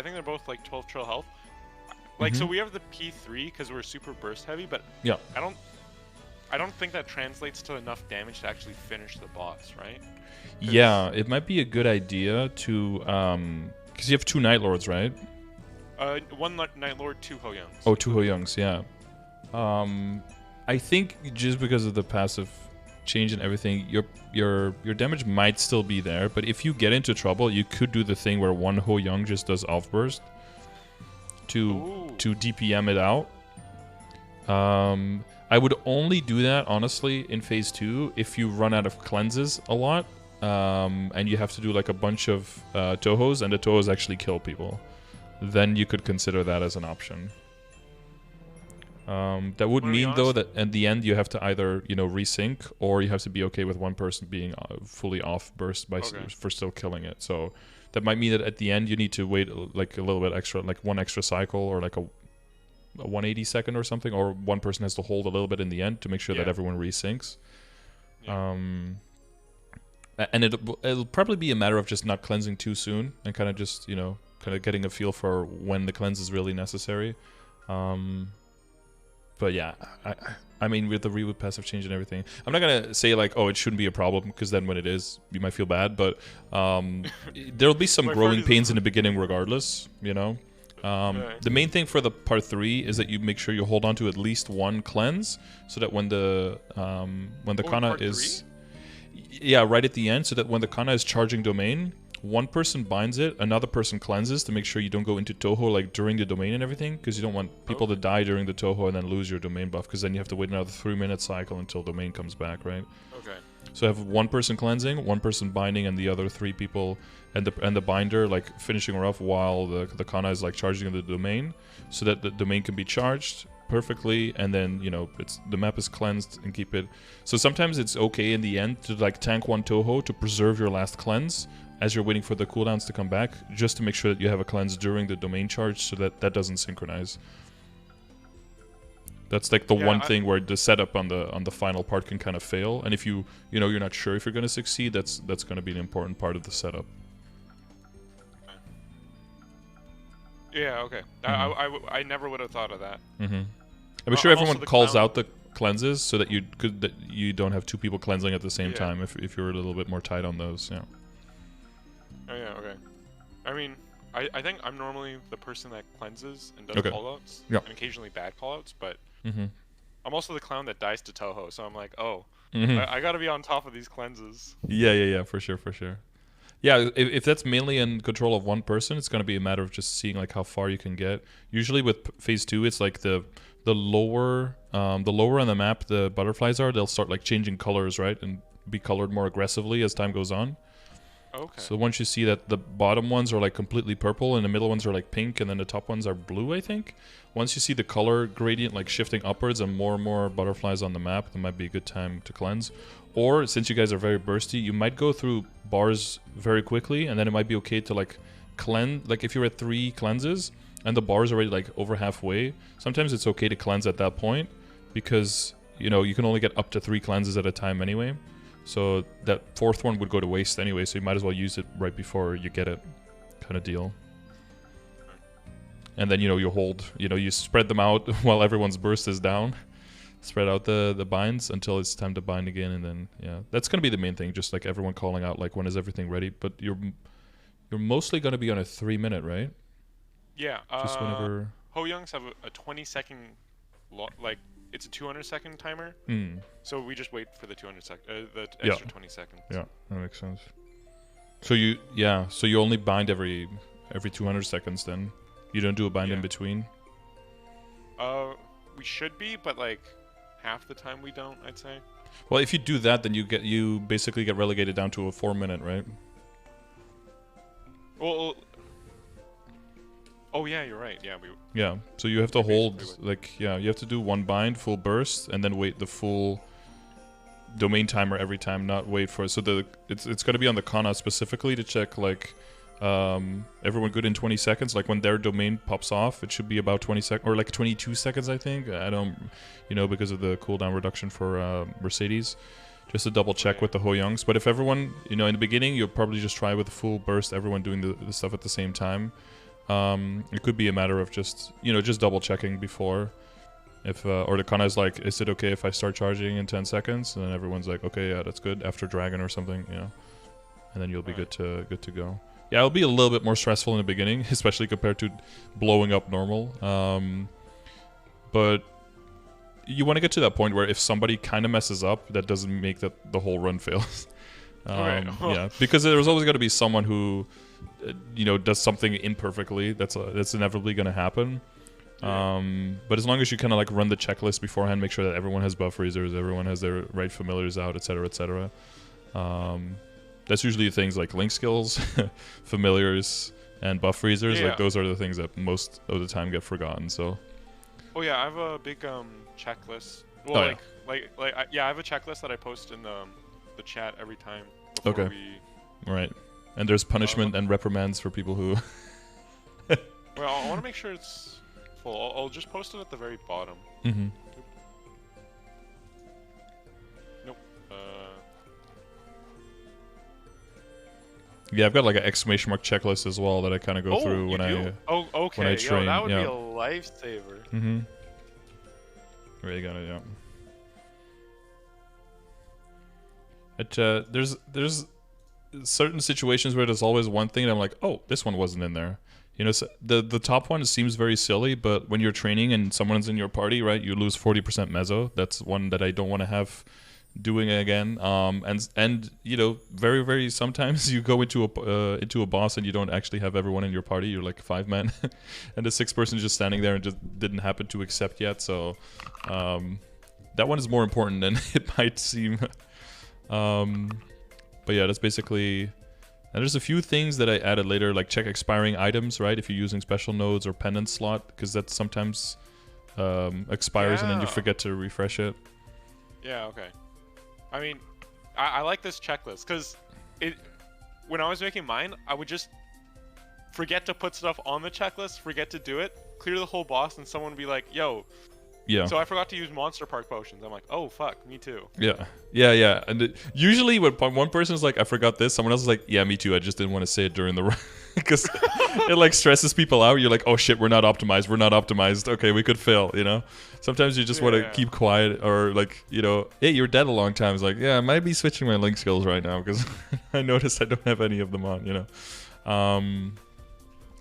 Speaker 2: think they're both like 12 trill health. Like so we have the P3 because we're super burst heavy, but I don't think that translates to enough damage to actually finish the boss, right?
Speaker 1: Yeah, it might be a good idea to because you have 2 Night Lords, right?
Speaker 2: 1 Night Lord, 2 Hoyoungs.
Speaker 1: Oh, 2 Hoyoungs, yeah. I think just because of the passive change and everything, your damage might still be there. But if you get into trouble, you could do the thing where 1 Hoyoung just does off burst to DPM it out. I would only do that honestly in phase 2 if you run out of cleanses a lot, and you have to do like a bunch of Tohos, and the Tohos actually kill people. Then you could consider that as an option. That would
Speaker 2: To be
Speaker 1: mean though
Speaker 2: honest-
Speaker 1: that at the end you have to either resync, or you have to be okay with one person being fully off burst for still killing it. So that might mean that at the end you need to wait like a little bit extra, like one extra cycle, or like a 180 second or something, or one person has to hold a little bit in the end to make sure that everyone resyncs.
Speaker 2: Yeah.
Speaker 1: And it'll probably be a matter of just not cleansing too soon, and kind of just kind of getting a feel for when the cleanse is really necessary. But yeah, I mean, with the reboot passive change and everything, I'm not gonna say like, oh, it shouldn't be a problem, because then when it is, you might feel bad. But there'll be some growing pains in the beginning, regardless. The main thing for the part 3 is that you make sure you hold on to at least one cleanse, so that when the Kana is, right at the end, so that when the Kana is charging domain, one person binds it, another person cleanses to make sure you don't go into Toho like during the domain and everything, because you don't want people to die during the Toho and then lose your domain buff, because then you have to wait another 3-minute cycle until domain comes back, right?
Speaker 2: Okay.
Speaker 1: So have one person cleansing, one person binding, and the other 3 people and the binder like finishing her off while the Kana is like charging the domain, so that the domain can be charged perfectly, and then the map is cleansed and keep it. So sometimes it's okay in the end to like tank one Toho to preserve your last cleanse as you're waiting for the cooldowns to come back, just to make sure that you have a cleanse during the domain charge, so that doesn't synchronize. That's like the one thing where the setup on the final part can kind of fail, and if you're not sure if you're going to succeed, that's going to be an important part of the setup.
Speaker 2: Yeah, okay. I never would have thought of that.
Speaker 1: I'm sure everyone calls out the cleanses so that you don't have 2 people cleansing at the same time if you're a little bit more tight on those. Yeah.
Speaker 2: Oh yeah, okay. I mean, I think I'm normally the person that cleanses and does callouts, and occasionally bad callouts, but I'm also the clown that dies to Toho, so I'm like, I gotta be on top of these cleanses.
Speaker 1: Yeah, for sure. Yeah, if that's mainly in control of one person, it's gonna be a matter of just seeing like how far you can get. Usually with phase 2, it's like the lower on the map the butterflies are, they'll start like changing colors, right, and be colored more aggressively as time goes on.
Speaker 2: Okay.
Speaker 1: So once you see that the bottom ones are like completely purple and the middle ones are like pink and then the top ones are blue, I think. Once you see the color gradient like shifting upwards and more butterflies on the map, that might be a good time to cleanse. Or since you guys are very bursty, you might go through bars very quickly, and then it might be okay to like cleanse. Like if you're at 3 cleanses and the bar's already like over halfway, sometimes it's okay to cleanse at that point, because you can only get up to 3 cleanses at a time anyway. So that 4th one would go to waste anyway, so you might as well use it right before you get it, kind of deal. And then you hold, you spread them out while everyone's burst is down. Spread out the binds until it's time to bind again, and then that's gonna be the main thing. Just like everyone calling out like, when is everything ready? But you're mostly gonna be on a 3-minute, right?
Speaker 2: Yeah.
Speaker 1: Just whenever.
Speaker 2: Hoyoungs have a 20-second, like it's a 200-second timer. So we just wait for the 200 the extra 20 seconds. Yeah,
Speaker 1: that makes sense. So you only bind every 200 seconds then. You don't do a bind in between.
Speaker 2: We should be, but like half the time we don't, I'd say.
Speaker 1: Well, if you do that, then you basically get relegated down to a 4-minute, right?
Speaker 2: Well, oh yeah, you're right. Yeah,
Speaker 1: so you have to hold you have to do 1 bind full burst and then wait the full domain timer every time, not wait for it's going to be on the Kana specifically to check like everyone good in 20 seconds. Like when their domain pops off, it should be about 20 seconds or like 22 seconds, I think. I don't because of the cooldown reduction for Mercedes, just to double check with the Hoyoungs. But if everyone in the beginning, you'll probably just try with full burst, everyone doing the stuff at the same time. It could be a matter of just just double checking before, if or the Kana is like, is it okay if I start charging in 10 seconds? And then everyone's like, okay, yeah, that's good, after Dragon or something, and then you'll be good to go. Yeah, it'll be a little bit more stressful in the beginning, especially compared to blowing up normal. But you want to get to that point where if somebody kind of messes up, that doesn't make that the whole run fails. Yeah, because there's always going to be someone who does something imperfectly. That's inevitably going to happen. But as long as you kind of like run the checklist beforehand, make sure that everyone has buff freezers, everyone has their right familiars out, etc., etc. That's usually things like link skills, familiars, and buff freezers. Like those are the things that most of the time get forgotten. So
Speaker 2: Oh yeah, I have a big checklist.
Speaker 1: Oh,
Speaker 2: Well,
Speaker 1: yeah.
Speaker 2: I have a checklist that I post in the chat every time before
Speaker 1: Okay.
Speaker 2: we.
Speaker 1: Right. And there's punishment and reprimands for people who.
Speaker 2: Well, I want to make sure it's full. I'll just post it at the very bottom.
Speaker 1: Mm-hmm.
Speaker 2: Nope.
Speaker 1: Yeah, I've got like an exclamation mark checklist as well that I kind of go through when I.
Speaker 2: Oh, okay.
Speaker 1: when I train,
Speaker 2: Yo, that would
Speaker 1: yeah.
Speaker 2: be a lifesaver.
Speaker 1: Mm-hmm. Really got it, yeah. There's certain situations where there's always one thing and I'm like, oh, this one wasn't in there. You know, so the top one seems very silly, but when you're training and someone's in your party, right, you lose 40% meso. That's one that I don't want to have doing again. And you know, very very sometimes you go into a boss and you don't actually have everyone in your party. You're like 5 men, and the 6th person is just standing there and just didn't happen to accept yet. So that one is more important than it might seem. But yeah, that's basically. And there's a few things that I added later, like check expiring items, right? If you're using special nodes or pendant slot, because that sometimes expires and then you forget to refresh it.
Speaker 2: Yeah, okay. I mean, I like this checklist, because when I was making mine, I would just forget to put stuff on the checklist, forget to do it, clear the whole boss, and someone would be like, yo.
Speaker 1: Yeah.
Speaker 2: So I forgot to use Monster Park potions. I'm like, oh, fuck, me too.
Speaker 1: Yeah. And usually when one person's like, I forgot this, someone else is like, yeah, me too. I just didn't want to say it during the run. Because it like stresses people out. You're like, oh shit, we're not optimized. Okay, we could fail, you know? Sometimes you just want to keep quiet, or like, you know, hey, you're dead a long time. It's like, yeah, I might be switching my link skills right now because I noticed I don't have any of them on, you know?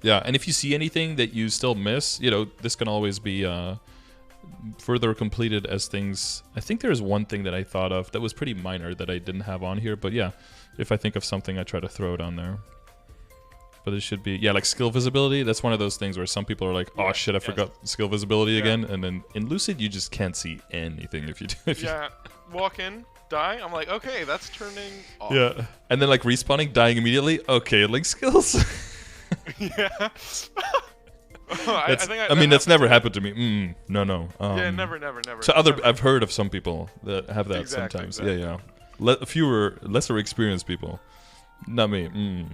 Speaker 1: Yeah, and if you see anything that you still miss, you know, this can always be further completed as things. I think there's one thing that I thought of that was pretty minor that I didn't have on here, but yeah, if I think of something, I try to throw it on there. But it should be, yeah, like skill visibility. That's one of those things where some people are like, oh shit, I forgot skill visibility again. And then in Lucid, you just can't see anything if you do.
Speaker 2: Walk in, die. I'm like, okay, that's turning off.
Speaker 1: Yeah, and then like respawning, dying immediately. Okay, like skills.
Speaker 2: Yeah.
Speaker 1: I mean, that's never happened to me. No.
Speaker 2: Yeah, never.
Speaker 1: So I've heard of some people that have that sometimes.
Speaker 2: Exactly.
Speaker 1: Yeah. Lesser experienced people. Not me.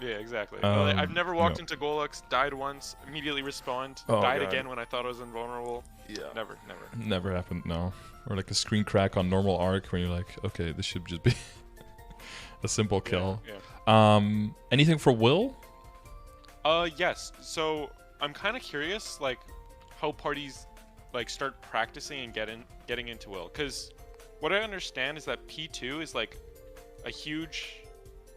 Speaker 2: Yeah, exactly. I've never walked into Golux, died once, immediately respawned, died again when I thought I was invulnerable. Yeah. Never.
Speaker 1: Never happened, no. Or like a screen crack on normal arc where you're like, okay, this should just be a simple kill.
Speaker 2: Yeah.
Speaker 1: Anything for Will?
Speaker 2: Yes. So I'm kind of curious, like, how parties like start practicing and getting into Will, because what I understand is that P2 is like a huge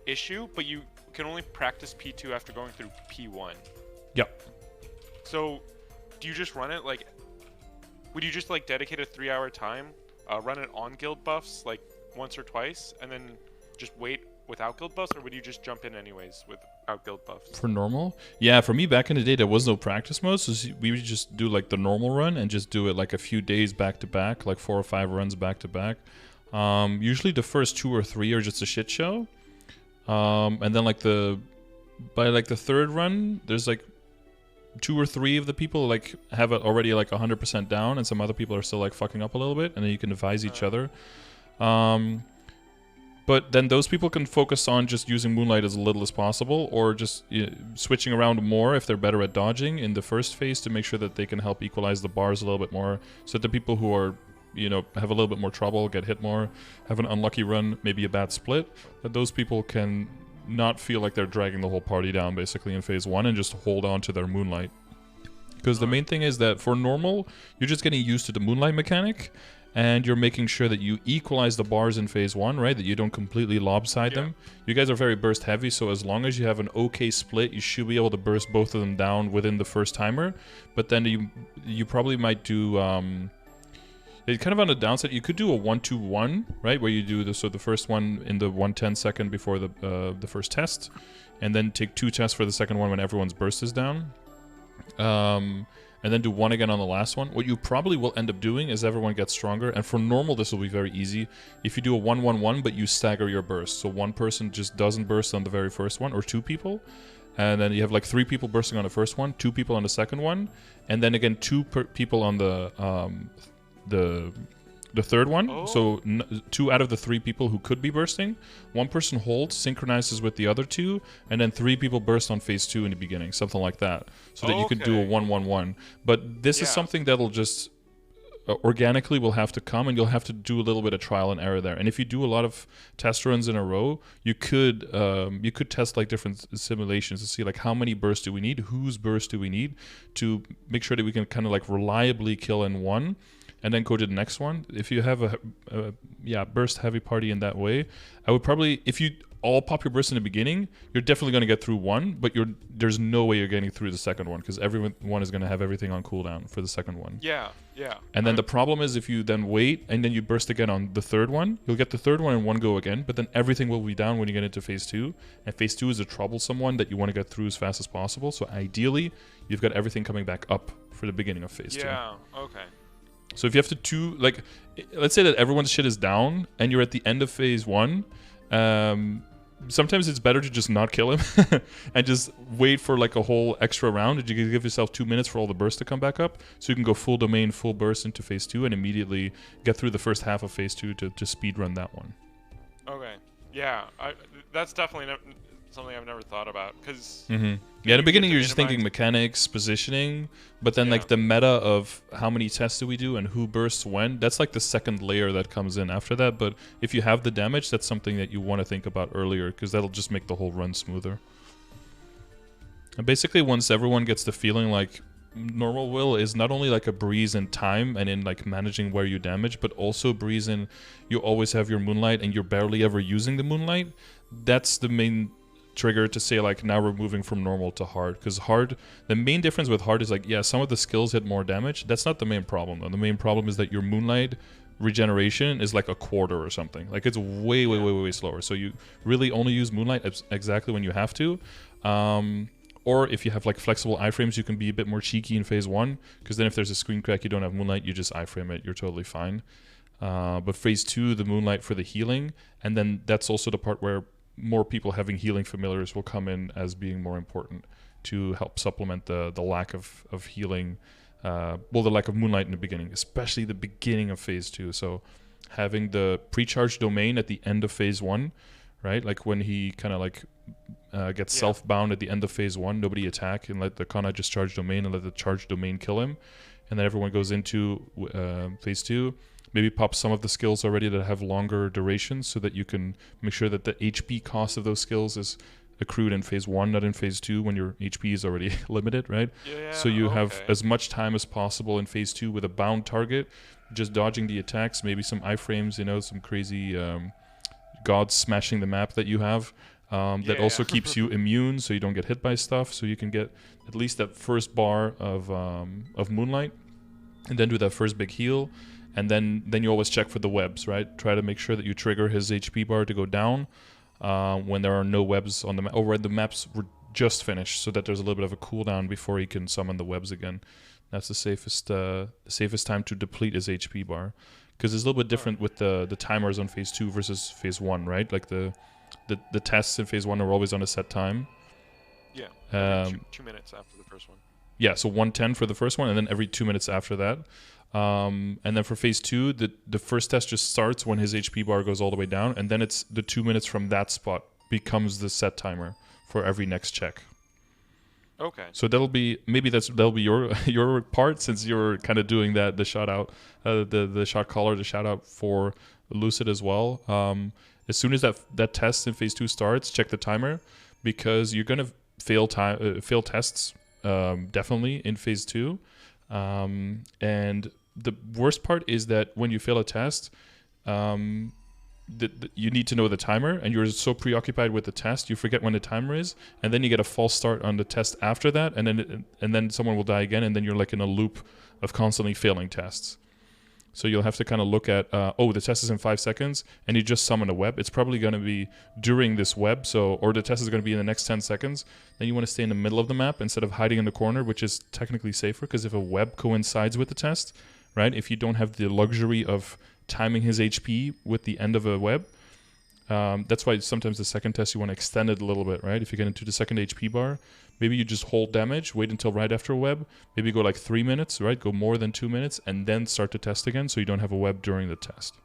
Speaker 2: issue, but you can only practice P2 after going through P1.
Speaker 1: Yep.
Speaker 2: So, do you just run it like? Would you just like dedicate a 3-hour time, run it on guild buffs like once or twice, and then just wait without guild buffs, or would you just jump in anyways without guild buffs?
Speaker 1: For normal? Yeah, for me back in the day, there was no practice mode, so we would just do like the normal run and just do it like a few days back to back, like 4 or 5 runs back to back. Usually the first 2 or 3 are just a shit show. And then like by the 3rd run, there's like 2 or 3 of the people like have it already like 100% down, and some other people are still like fucking up a little bit, and then you can advise each other. But then those people can focus on just using Moonlight as little as possible, or just switching around more if they're better at dodging in the first phase to make sure that they can help equalize the bars a little bit more, so that the people who are, you know, have a little bit more trouble, get hit more, have an unlucky run, maybe a bad split, that those people can not feel like they're dragging the whole party down basically in phase 1 and just hold on to their Moonlight. Because the main thing is that for normal, you're just getting used to the Moonlight mechanic, and you're making sure that you equalize the bars in phase 1, right? That you don't completely lopside them. You guys are very burst heavy, so as long as you have an okay split, you should be able to burst both of them down within the first timer. But then you probably might do... It's kind of on the downside. You could do a 1-2-1, right, where you do the first one in the 1/10 second before the first test, and then take 2 tests for the second one when everyone's burst is down, and then do 1 again on the last one. What you probably will end up doing is everyone gets stronger, and for normal this will be very easy. If you do a 1-1-1, but you stagger your burst, so one person just doesn't burst on the very first one, or 2 people, and then you have like 3 people bursting on the first one, 2 people on the second one, and then again 2 people on the third one.
Speaker 2: Oh.
Speaker 1: So 2 out of the 3 people who could be bursting, 1 person holds, synchronizes with the other 2, and then 3 people burst on phase 2 in the beginning, something like that, so that you could do a 1-1-1. But this is something that'll just organically will have to come, and you'll have to do a little bit of trial and error there. And if you do a lot of test runs in a row, you could test like different simulations to see like how many bursts do we need, whose burst do we need, to make sure that we can kind of like reliably kill in one and then go to the next one. If you have a burst heavy party in that way, I would probably, if you all pop your burst in the beginning, you're definitely going to get through one, but there's no way you're getting through the second one, because everyone is going to have everything on cooldown for the second one.
Speaker 2: Yeah.
Speaker 1: And then the problem is if you then wait and then you burst again on the third one, you'll get the third one in one go again, but then everything will be down when you get into phase 2. And phase 2 is a troublesome one that you want to get through as fast as possible. So ideally, you've got everything coming back up for the beginning of phase 2.
Speaker 2: Yeah, okay.
Speaker 1: So if you have to like, let's say that everyone's shit is down and you're at the end of phase 1, sometimes it's better to just not kill him and just wait for like a whole extra round. And you can give yourself 2 minutes for all the bursts to come back up, so you can go full domain, full burst into phase 2 and immediately get through the first half of phase 2 to speed run that one.
Speaker 2: Okay. Yeah, that's definitely something I've never thought about, because
Speaker 1: Yeah, in the beginning you're just thinking mechanics, positioning, but then like the meta of how many tests do we do and who bursts when, that's like the second layer that comes in after that. But if you have the damage, that's something that you want to think about earlier, because that'll just make the whole run smoother. And basically once everyone gets the feeling like normal will is not only like a breeze in time and in like managing where you damage, but also breeze in you always have your moonlight and you're barely ever using the moonlight, that's the main trigger to say like now we're moving from normal to hard. Because hard, the main difference with hard is like, yeah, some of the skills hit more damage. That's not the main problem though. The main problem is that your moonlight regeneration is like a quarter or something. Like it's way slower. So you really only use moonlight exactly when you have to. Or if you have like flexible iframes, you can be a bit more cheeky in phase 1, because then if there's a screen crack, you don't have moonlight, you just iframe it, you're totally fine. But phase 2, the moonlight for the healing, and then that's also the part where more people having healing familiars will come in as being more important to help supplement the lack of healing, the lack of moonlight in the beginning, especially the beginning of phase 2. So having the pre-charged domain at the end of phase 1, right? Like when he kind of like gets self-bound at the end of phase 1, nobody attack and let the Kana just charge domain and let the charged domain kill him. And then everyone goes into phase 2. Maybe pop some of the skills already that have longer durations, so that you can make sure that the HP cost of those skills is accrued in phase 1, not in phase 2 when your HP is already limited, right?
Speaker 2: Yeah,
Speaker 1: so you have as much time as possible in phase 2 with a bound target, just dodging the attacks, maybe some iframes, some crazy gods smashing the map that you have. That also keeps you immune, so you don't get hit by stuff, so you can get at least that first bar of moonlight, and then do that first big heal. And then you always check for the webs, right? Try to make sure that you trigger his HP bar to go down when there are no webs on the map, or when the maps were just finished, so that there's a little bit of a cooldown before he can summon the webs again. That's the safest time to deplete his HP bar, because it's a little bit different with the timers on phase 2 versus phase 1, right? Like the tests in phase 1 are always on a set time.
Speaker 2: Yeah. 2 minutes after the first one.
Speaker 1: Yeah, so 1:10 for the first one, and then every 2 minutes after that. And then for phase 2, the first test just starts when his HP bar goes all the way down, and then it's the 2 minutes from that spot becomes the set timer for every next check.
Speaker 2: Okay.
Speaker 1: So that'll be your part, since you're kind of doing the shout out, the shot caller, the shout out for Lucid as well. As soon as that test in phase 2 starts, check the timer, because you're gonna fail tests definitely in phase 2. And the worst part is that when you fail a test, you need to know the timer, and you're so preoccupied with the test you forget when the timer is, and then you get a false start on the test after that, and then someone will die again, and then you're like in a loop of constantly failing tests. So you'll have to kind of look at, the test is in 5 seconds, and you just summon a web. It's probably going to be during this web, or the test is going to be in the next 10 seconds. Then you want to stay in the middle of the map instead of hiding in the corner, which is technically safer, because if a web coincides with the test, right, if you don't have the luxury of timing his HP with the end of a web, That's why sometimes the second test you want to extend it a little bit, right? If you get into the second HP bar, maybe you just hold damage, wait until right after a web, maybe go like 3 minutes, right? Go more than 2 minutes, and then start to test again so you don't have a web during the test.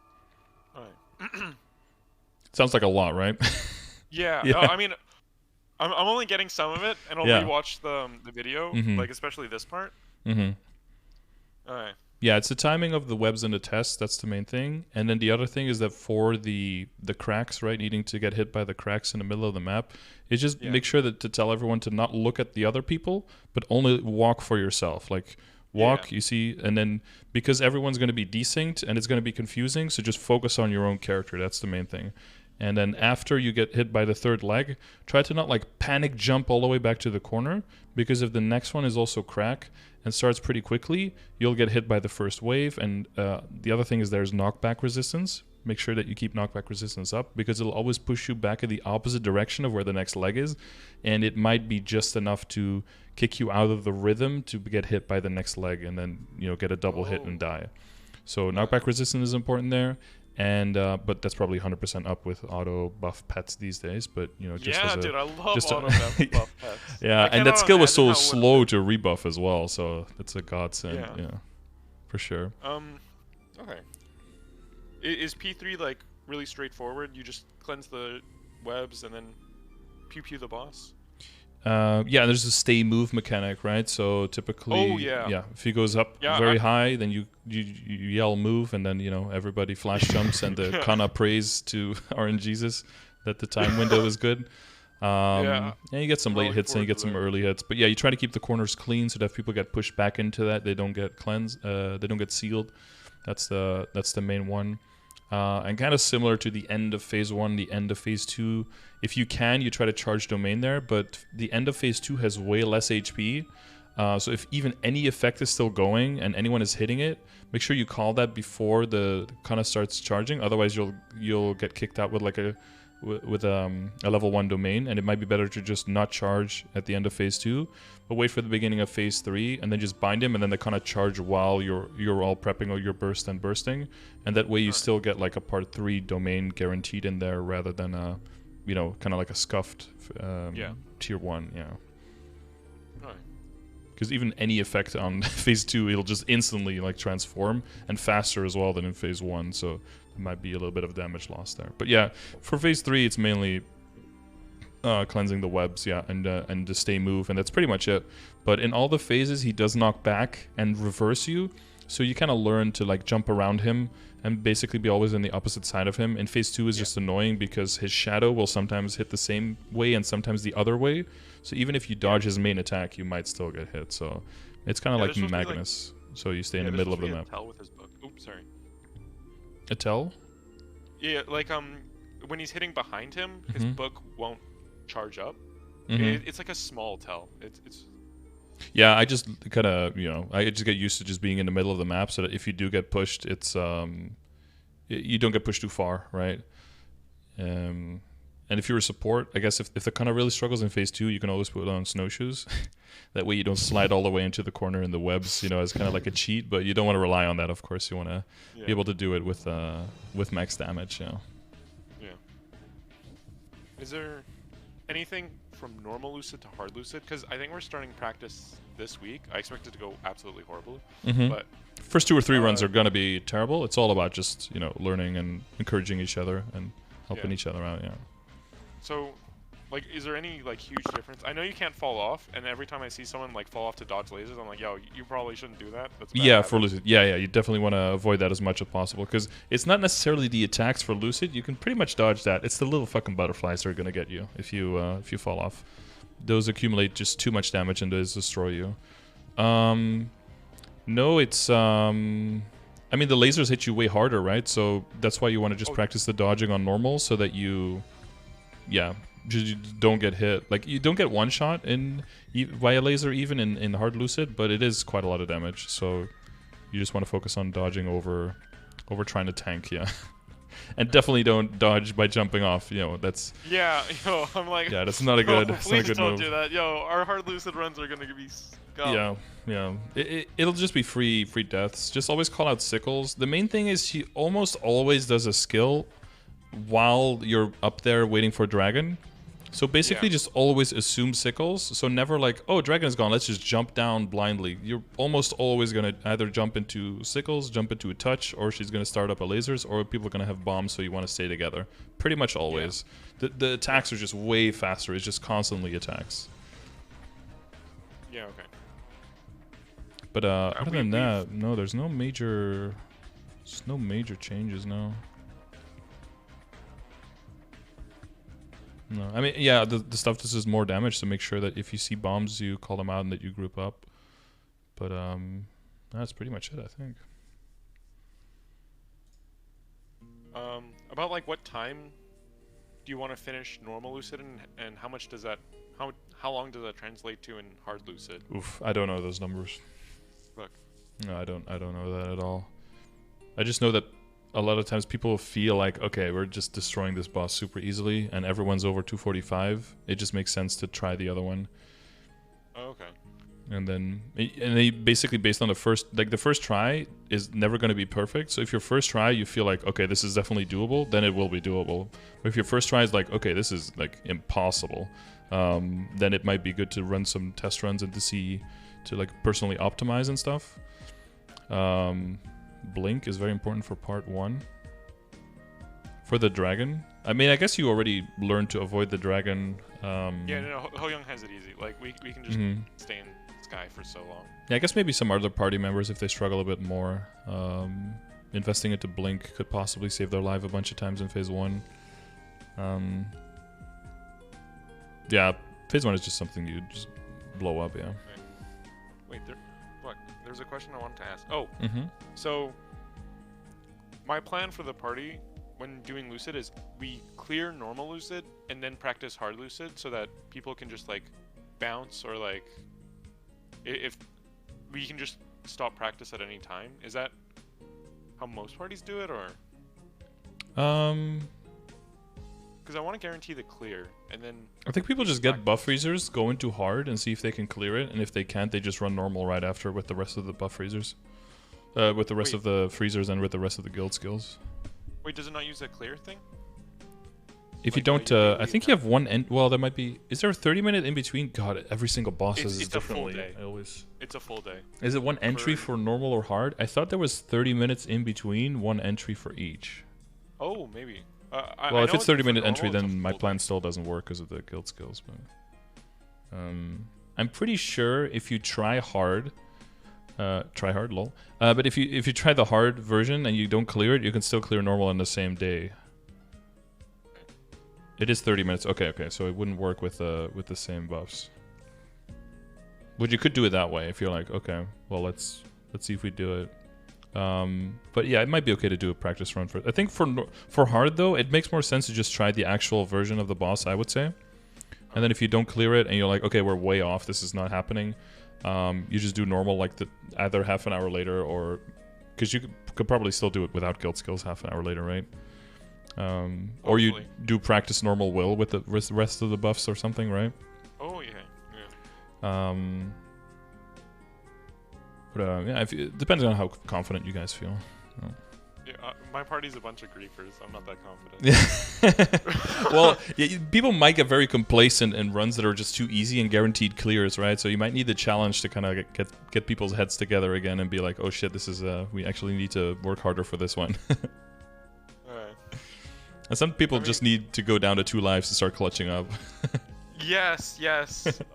Speaker 2: Alright.
Speaker 1: Sounds like a lot, right?
Speaker 2: Yeah.
Speaker 1: Yeah.
Speaker 2: No, I mean, I'm only getting some of it, and I'll
Speaker 1: Yeah.
Speaker 2: rewatch the video,
Speaker 1: Mhm.
Speaker 2: like especially this part.
Speaker 1: Mm-hmm.
Speaker 2: Alright.
Speaker 1: Yeah, it's the timing of the webs and the tests. That's the main thing. And then the other thing is that for the cracks, right, needing to get hit by the cracks in the middle of the map, is just make sure that to tell everyone to not look at the other people, but only walk for yourself. Like walk, you see, and then because everyone's going to be desynced and it's going to be confusing, so just focus on your own character. That's the main thing. And then after you get hit by the third leg, try to not like panic jump all the way back to the corner, because if the next one is also crack and starts pretty quickly, you'll get hit by the first wave. And the other thing is there's knockback resistance. Make sure that you keep knockback resistance up, because it'll always push you back in the opposite direction of where the next leg is, and it might be just enough to kick you out of the rhythm to get hit by the next leg, and then get a double hit and die. So knockback resistance is important there. And but that's probably 100% up with auto buff pets these days. But just as a,
Speaker 2: dude, I love
Speaker 1: just a-
Speaker 2: auto buff pets.
Speaker 1: yeah,
Speaker 2: I
Speaker 1: and that
Speaker 2: cannot
Speaker 1: skill was so
Speaker 2: imagine how it
Speaker 1: slow to rebuff as well. So that's a godsend.
Speaker 2: Yeah.
Speaker 1: Yeah, for sure.
Speaker 2: Okay. Is P3 like really straightforward? You just cleanse the webs and then pew pew the boss?
Speaker 1: Yeah, there's a stay move mechanic, right? So typically, if he goes up very high, then you yell move, and then everybody flash jumps, and the Kana prays to RNGesus that the time window is good. And you get some late hits and you get some early hits, but yeah, you try to keep the corners clean so that if people get pushed back into that, they don't get cleansed, they don't get sealed. That's the main one. And kind of similar to the end of phase 1, the end of phase 2. If you can, you try to charge domain there, but the end of phase 2 has way less HP. So if even any effect is still going and anyone is hitting it, make sure you call that before the kind of starts charging. Otherwise, you'll get kicked out with like a level 1 domain, and it might be better to just not charge at the end of phase 2, but wait for the beginning of phase 3 and then just bind him, and then they kind of charge while you're all prepping or your burst and bursting, and that way you still get like a part 3 domain guaranteed in there rather than kind of like a scuffed tier 1. Because even any effect on phase 2, it'll just instantly like transform, and faster as well than in phase 1, so there might be a little bit of damage lost there. But yeah, for phase 3, it's mainly cleansing the webs, and the stay move, and that's pretty much it. But in all the phases, he does knock back and reverse you, so you kind of learn to like jump around him and basically be always on the opposite side of him. And phase 2 is just annoying because his shadow will sometimes hit the same way and sometimes the other way. So even if you dodge his main attack, you might still get hit. So it's kind of like Magnus. So you stay in the middle of the map.
Speaker 2: Tell with his book. Oops, sorry.
Speaker 1: A tell?
Speaker 2: Yeah, like when he's hitting behind him, his book won't charge up.
Speaker 1: Mm-hmm.
Speaker 2: It's like a small tell. It's.
Speaker 1: Yeah, I just kind of I just get used to just being in the middle of the map, so that if you do get pushed, it's you don't get pushed too far, right? And if you're a support, I guess if the kind of really struggles in phase 2, you can always put on snowshoes. That way you don't slide all the way into the corner in the webs, as kind of like a cheat. But you don't want to rely on that, of course. You want to be able to do it with max damage. Yeah.
Speaker 2: Is there anything from normal Lucid to hard Lucid? Because I think we're starting practice this week. I expect it to go absolutely horribly. But
Speaker 1: first 2 or 3 runs are going to be terrible. It's all about just learning and encouraging each other and helping each other out. Yeah.
Speaker 2: So, like, is there any like huge difference? I know you can't fall off, and every time I see someone like fall off to dodge lasers, I'm like, yo, you probably shouldn't do that. That's bad
Speaker 1: for Lucid. Yeah, you definitely want to avoid that as much as possible, because it's not necessarily the attacks for Lucid. You can pretty much dodge that. It's the little fucking butterflies that are gonna get you if you fall off. Those accumulate just too much damage and those destroy you. No, it's I mean, the lasers hit you way harder, right? So that's why you want to just practice the dodging on normal, so that you don't get hit. Like, you don't get one shot via laser even in hard Lucid, but it is quite a lot of damage. So you just want to focus on dodging over trying to tank, and definitely don't dodge by jumping off. That's
Speaker 2: I'm like,
Speaker 1: that's not a good.
Speaker 2: Please don't
Speaker 1: move.
Speaker 2: do that, Our hard Lucid runs are gonna be scum.
Speaker 1: It'll just be free deaths. Just always call out sickles. The main thing is he almost always does a skill while you're up there waiting for dragon. So basically just always assume sickles. So never like, oh, dragon is gone, let's just jump down blindly. You're almost always going to either jump into sickles, jump into a touch, or she's going to start up a lasers, or people are going to have bombs, so you want to stay together. Pretty much always. Yeah. The attacks are just way faster. It's just constantly attacks.
Speaker 2: Yeah, okay.
Speaker 1: But other than that, no, there's no major changes, no. No, I mean, yeah, the stuff just does more damage, so make sure that if you see bombs, you call them out and that you group up. But that's pretty much it, I think.
Speaker 2: About like what time do you want to finish normal Lucid, and how much does that, how long does that translate to in hard Lucid?
Speaker 1: Oof, I don't know those numbers.
Speaker 2: Look.
Speaker 1: No, I don't know that at all. I just know that a lot of times people feel like, okay, we're just destroying this boss super easily, and everyone's over 245. It just makes sense to try the other one.
Speaker 2: Oh, okay.
Speaker 1: And they basically, based on the first try is never going to be perfect. So if your first try you feel like, okay, this is definitely doable, then it will be doable. But if your first try is like, okay, this is like impossible, then it might be good to run some test runs and to like personally optimize and stuff. Blink is very important for part 1. For the dragon, I mean, I guess you already learned to avoid the dragon.
Speaker 2: Yeah, no, Hoyoung has it easy. Like we can just stay in sky for so long.
Speaker 1: Yeah, I guess maybe some other party members, if they struggle a bit more, investing into blink could possibly save their life a bunch of times in phase 1. Yeah, phase 1 is just something you just blow up. Yeah.
Speaker 2: Wait, there's a question I wanted to ask. Oh, so my plan for the party when doing Lucid is we clear normal Lucid and then practice hard Lucid so that people can just like bounce, or like if we can just stop practice at any time. Is that how most parties do it, or? Because I want to guarantee the clear, and then
Speaker 1: I think people just get buff freezers, go into hard, and see if they can clear it, and if they can't, they just run normal right after with the rest of the buff freezers, with the rest of the freezers and with the rest of the guild skills.
Speaker 2: Wait, does it not use a clear thing?
Speaker 1: If like, you don't, I think you have one end. Well, there might be. Is there a 30-minute in between? God, every single boss is differently.
Speaker 2: It's a full day. It's a full day.
Speaker 1: Is it one entry for normal or hard? I thought there was 30 minutes in between, one entry for each.
Speaker 2: Oh, maybe.
Speaker 1: Well, if it's 30-minute entry, then my plan still doesn't work because of the guild skills. But I'm pretty sure if you try hard, lol. But if you try the hard version and you don't clear it, you can still clear normal on the same day. It is 30 minutes. Okay. So it wouldn't work with the same buffs. But you could do it that way if you're like, okay, well let's see if we do it. But yeah, it might be okay to do a practice run first. I think for hard though, it makes more sense to just try the actual version of the boss, I would say. And then if you don't clear it and you're like, okay, we're way off, this is not happening, you just do normal like either half an hour later, or because you could probably still do it without guild skills half an hour later, right? Or you do practice normal will with the rest of the buffs or something, right?
Speaker 2: Oh yeah.
Speaker 1: But yeah, depends on how confident you guys feel.
Speaker 2: Yeah, my party's a bunch of griefers. I'm not that confident.
Speaker 1: Yeah. Well, yeah, people might get very complacent in runs that are just too easy and guaranteed clears, right? So you might need the challenge to kind of get people's heads together again and be like, oh shit, this is we actually need to work harder for this one.
Speaker 2: Alright.
Speaker 1: And some people just need to go down to 2 lives to start clutching up.
Speaker 2: Yes.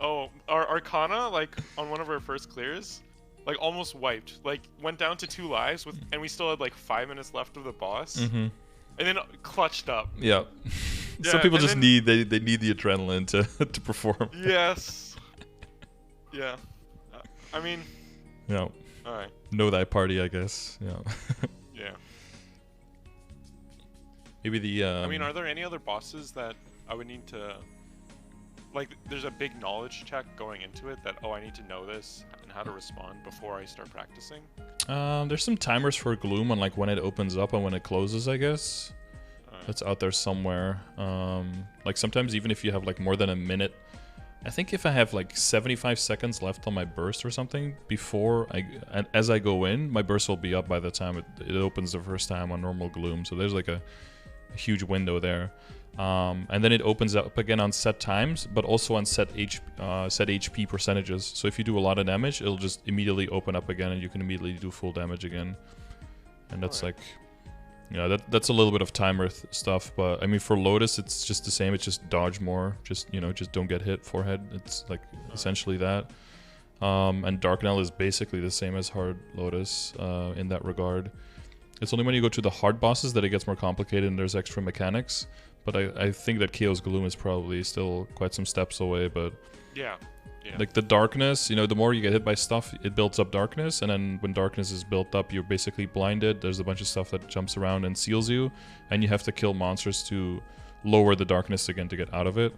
Speaker 2: Oh, our Arcana, like on one of our first clears, like almost wiped. Like went down to 2 lives and we still had like 5 minutes left of the boss, and then clutched up.
Speaker 1: Yeah. Some people just need they need the adrenaline to perform.
Speaker 2: Yes. Yeah. I mean.
Speaker 1: Yeah.
Speaker 2: All right.
Speaker 1: Know thy party, I guess. Yeah.
Speaker 2: Yeah.
Speaker 1: Maybe the.
Speaker 2: I mean, are there any other bosses that I would need to? Like, there's a big knowledge check going into it that, oh, I need to know this and how to respond before I start practicing.
Speaker 1: There's some timers for Gloom on like when it opens up and when it closes, I guess. That's out there somewhere. Like sometimes even if you have like more than a minute, I think if I have like 75 seconds left on my burst or something before as I go in, my burst will be up by the time it opens the first time on normal Gloom. So there's like a huge window there. And then it opens up again on set times, but also on set HP percentages. So if you do a lot of damage, it'll just immediately open up again, and you can immediately do full damage again. And that's like, yeah, that's a little bit of timer stuff. But I mean, for Lotus, it's just the same. It's just dodge more. Just just don't get hit forehead. It's like essentially that. And Darknell is basically the same as Hard Lotus in that regard. It's only when you go to the hard bosses that it gets more complicated and there's extra mechanics. But I think that Chaos Gloom is probably still quite some steps away. But
Speaker 2: yeah.
Speaker 1: Like the darkness, the more you get hit by stuff, it builds up darkness. And then when darkness is built up, you're basically blinded. There's a bunch of stuff that jumps around and seals you. And you have to kill monsters to lower the darkness again to get out of it.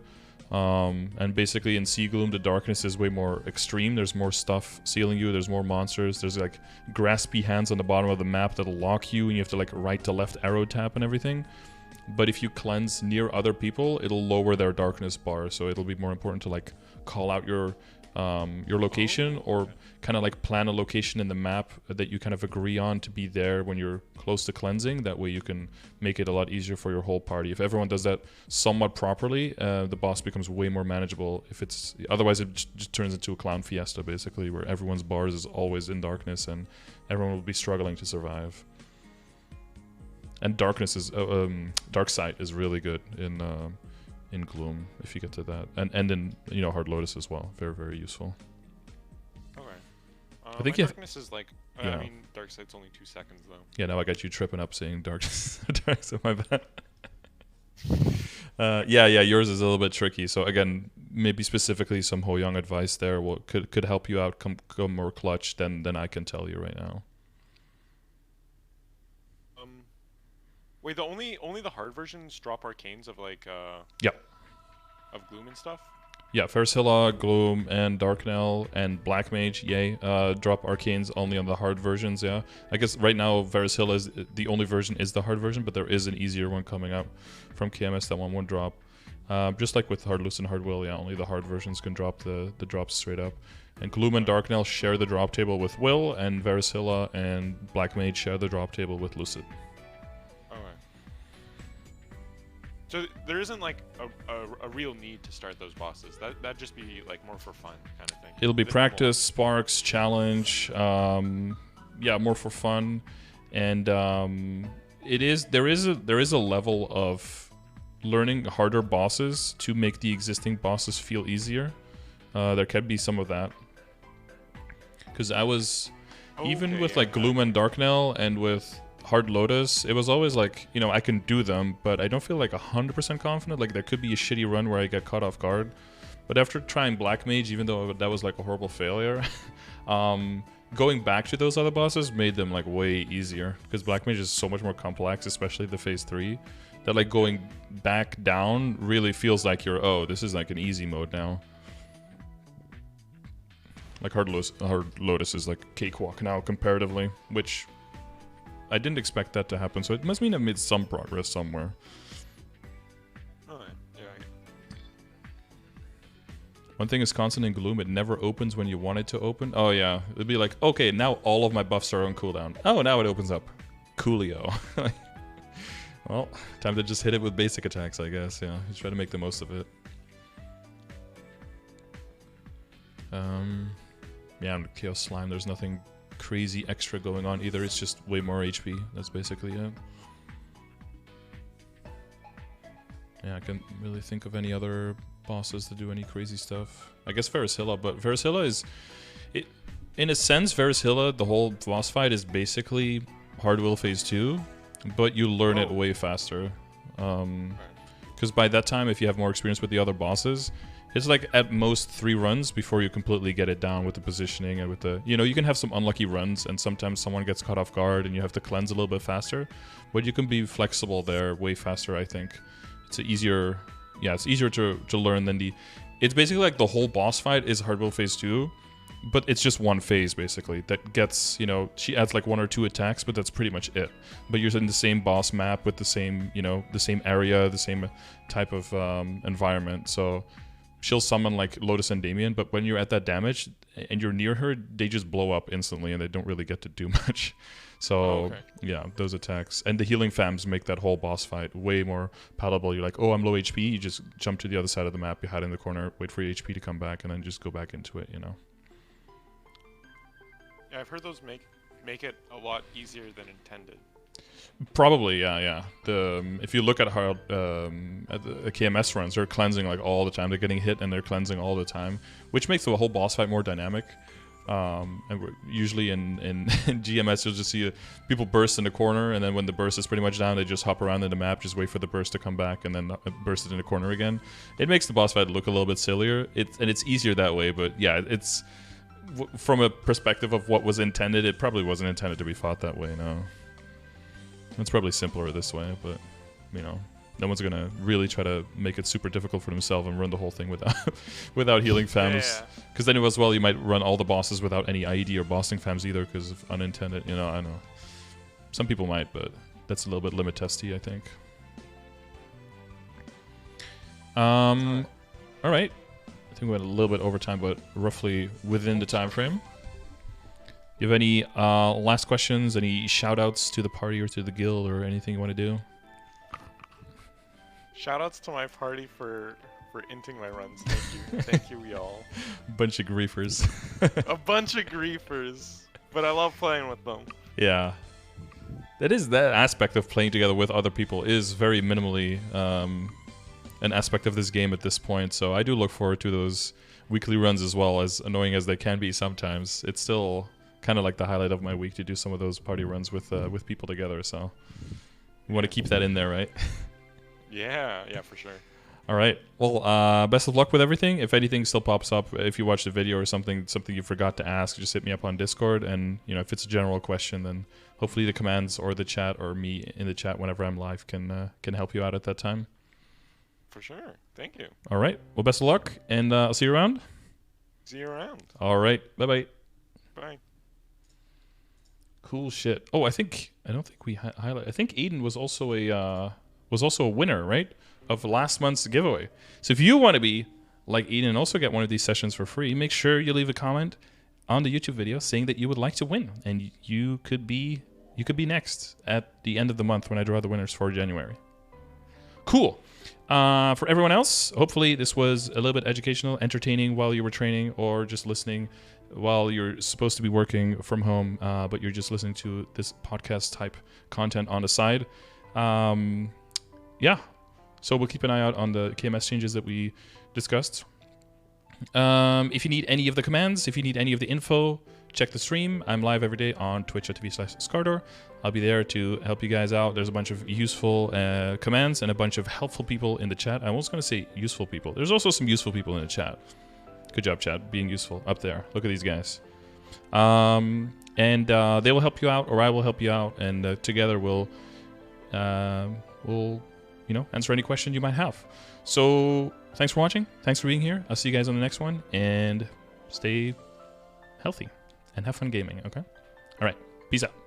Speaker 1: And basically in Sea Gloom, the darkness is way more extreme. There's more stuff sealing you. There's more monsters. There's like graspy hands on the bottom of the map that'll lock you, and you have to like right to left arrow tap and everything. But if you cleanse near other people, it'll lower their darkness bar. So it'll be more important to like call out your location, or kind of like plan a location in the map that you kind of agree on to be there when you're close to cleansing. That way you can make it a lot easier for your whole party. If everyone does that somewhat properly, the boss becomes way more manageable. Otherwise it just turns into a clown fiesta basically, where everyone's bars is always in darkness and everyone will be struggling to survive. And darkness is dark sight is really good in Gloom if you get to that, and in Hard Lotus as well. Very, very useful.
Speaker 2: Okay.
Speaker 1: I think
Speaker 2: darkness is like
Speaker 1: yeah.
Speaker 2: I mean, dark sight's only 2 seconds though.
Speaker 1: Yeah, now I got you tripping up saying dark sight. My bad. Yeah, yours is a little bit tricky. So again, maybe specifically some Hoyoung advice there could help you out come more clutch than I can tell you right now.
Speaker 2: Wait, only the hard versions drop arcanes of like
Speaker 1: yeah,
Speaker 2: of Gloom and stuff?
Speaker 1: Yeah, Ferricilla, Gloom, and Darknell, and Black Mage, yay, drop arcanes only on the hard versions, yeah. I guess right now Ferricilla is the only version is the hard version, but there is an easier one coming up from KMS that one won't drop. Just like with Hard Loose and Hard Will, yeah, only the hard versions can drop the drops straight up. And Gloom and Darknell share the drop table with Will, and Ferricilla and Black Mage share the drop table with Lucid.
Speaker 2: So there isn't like a real need to start those bosses. That'd just be like more for fun kind of thing.
Speaker 1: It'll be practice, sparks, challenge, yeah, more for fun, and there is a level of learning harder bosses to make the existing bosses feel easier. There can be some of that, because I was even with like Gloom and Darknell and with Hard Lotus, it was always like, I can do them, but I don't feel like 100% confident. Like there could be a shitty run where I get caught off guard. But after trying Black Mage, even though that was like a horrible failure, going back to those other bosses made them like way easier, because Black Mage is so much more complex, especially the phase 3, that like going back down really feels like this is like an easy mode now. Like Hard Lotus is like cakewalk now comparatively, which I didn't expect that to happen, so it must mean I made some progress somewhere.
Speaker 2: Alright, yeah.
Speaker 1: One thing is constant in Gloom, it never opens when you want it to open. Oh yeah, it'd be like, okay, now all of my buffs are on cooldown. Oh, now it opens up. Coolio. Well, time to just hit it with basic attacks, I guess, yeah. Just try to make the most of it. Yeah, and Chaos Slime, there's nothing crazy extra going on either. It's just way more HP. That's basically it. Yeah, I can't really think of any other bosses that do any crazy stuff. I guess Ferricilla, but Ferricilla is... in a sense, Ferricilla, the whole boss fight is basically Hard Will Phase 2, but you learn it way faster. Because by that time, if you have more experience with the other bosses, it's like at most 3 runs before you completely get it down with the positioning and with the... you can have some unlucky runs, and sometimes someone gets caught off guard and you have to cleanse a little bit faster. But you can be flexible there way faster, I think. It's easier... Yeah, it's easier to learn than the... It's basically like the whole boss fight is Hard Will Phase 2, but it's just one phase, basically, that gets, she adds like 1 or 2 attacks, but that's pretty much it. But you're in the same boss map with the same, the same area, the same type of environment, so... she'll summon like Lotus and Damien, but when you're at that damage and you're near her, they just blow up instantly and they don't really get to do much. So yeah, those attacks and the healing fams make that whole boss fight way more palatable. You're like, oh, I'm low HP. You just jump to the other side of the map, you hide in the corner, wait for your HP to come back, and then just go back into it.
Speaker 2: Yeah, I've heard those make it a lot easier than intended.
Speaker 1: Probably, yeah. If you look at how at the KMS runs, they're cleansing like all the time. They're getting hit and they're cleansing all the time, which makes the whole boss fight more dynamic. And usually in GMS, you'll just see people burst in the corner, and then when the burst is pretty much down, they just hop around in the map, just wait for the burst to come back, and then burst it in the corner again. It makes the boss fight look a little bit sillier. It's easier that way, but yeah, it's from a perspective of what was intended. It probably wasn't intended to be fought that way. No. It's probably simpler this way, but no one's gonna really try to make it super difficult for themselves and run the whole thing without healing fams. Because then as well, you might run all the bosses without any IED or bossing fams either, because of unintended. I know some people might, but that's a little bit limit testy, I think. All right. I think we went a little bit over time, but roughly within the time frame. You have any last questions, any shout-outs to the party or to the guild or anything you want to do?
Speaker 2: Shout-outs to my party for inting my runs. Thank you. Thank you, y'all.
Speaker 1: Bunch of griefers.
Speaker 2: A bunch of griefers. But I love playing with them.
Speaker 1: Yeah. That aspect of playing together with other people is very minimally an aspect of this game at this point. So I do look forward to those weekly runs as well, as annoying as they can be sometimes. It's still kind of like the highlight of my week to do some of those party runs with people together. So we want to keep that in there, right?
Speaker 2: Yeah, for sure.
Speaker 1: All right. Well, best of luck with everything. If anything still pops up, if you watch the video or something you forgot to ask, just hit me up on Discord. And if it's a general question, then hopefully the commands or the chat or me in the chat whenever I'm live can help you out at that time.
Speaker 2: For sure. Thank you.
Speaker 1: All right. Well, best of luck, and I'll see you around.
Speaker 2: See you around.
Speaker 1: All right. Bye-bye.
Speaker 2: Bye.
Speaker 1: Cool shit. Oh, I don't think we highlight. I think Aiden was also a winner, right, of last month's giveaway. So if you want to be like Aiden and also get one of these sessions for free, make sure you leave a comment on the YouTube video saying that you would like to win, and you could be next at the end of the month when I draw the winners for January. Cool. For everyone else, hopefully this was a little bit educational, entertaining while you were training, or just listening while you're supposed to be working from home, but you're just listening to this podcast type content on the side. Yeah, so we'll keep an eye out on the KMS changes that we discussed. If you need any of the commands, if you need any of the info, check the stream. I'm live every day on twitch.tv/Scardor. I'll be there to help you guys out. There's a bunch of useful commands and a bunch of helpful people in the chat. I was going to say useful people. There's also some useful people in the chat. Good job, chat, being useful up there. Look at these guys. And they will help you out, or I will help you out, and together we'll answer any question you might have. So thanks for watching. Thanks for being here. I'll see you guys on the next one, and stay healthy and have fun gaming, okay? All right. Peace out.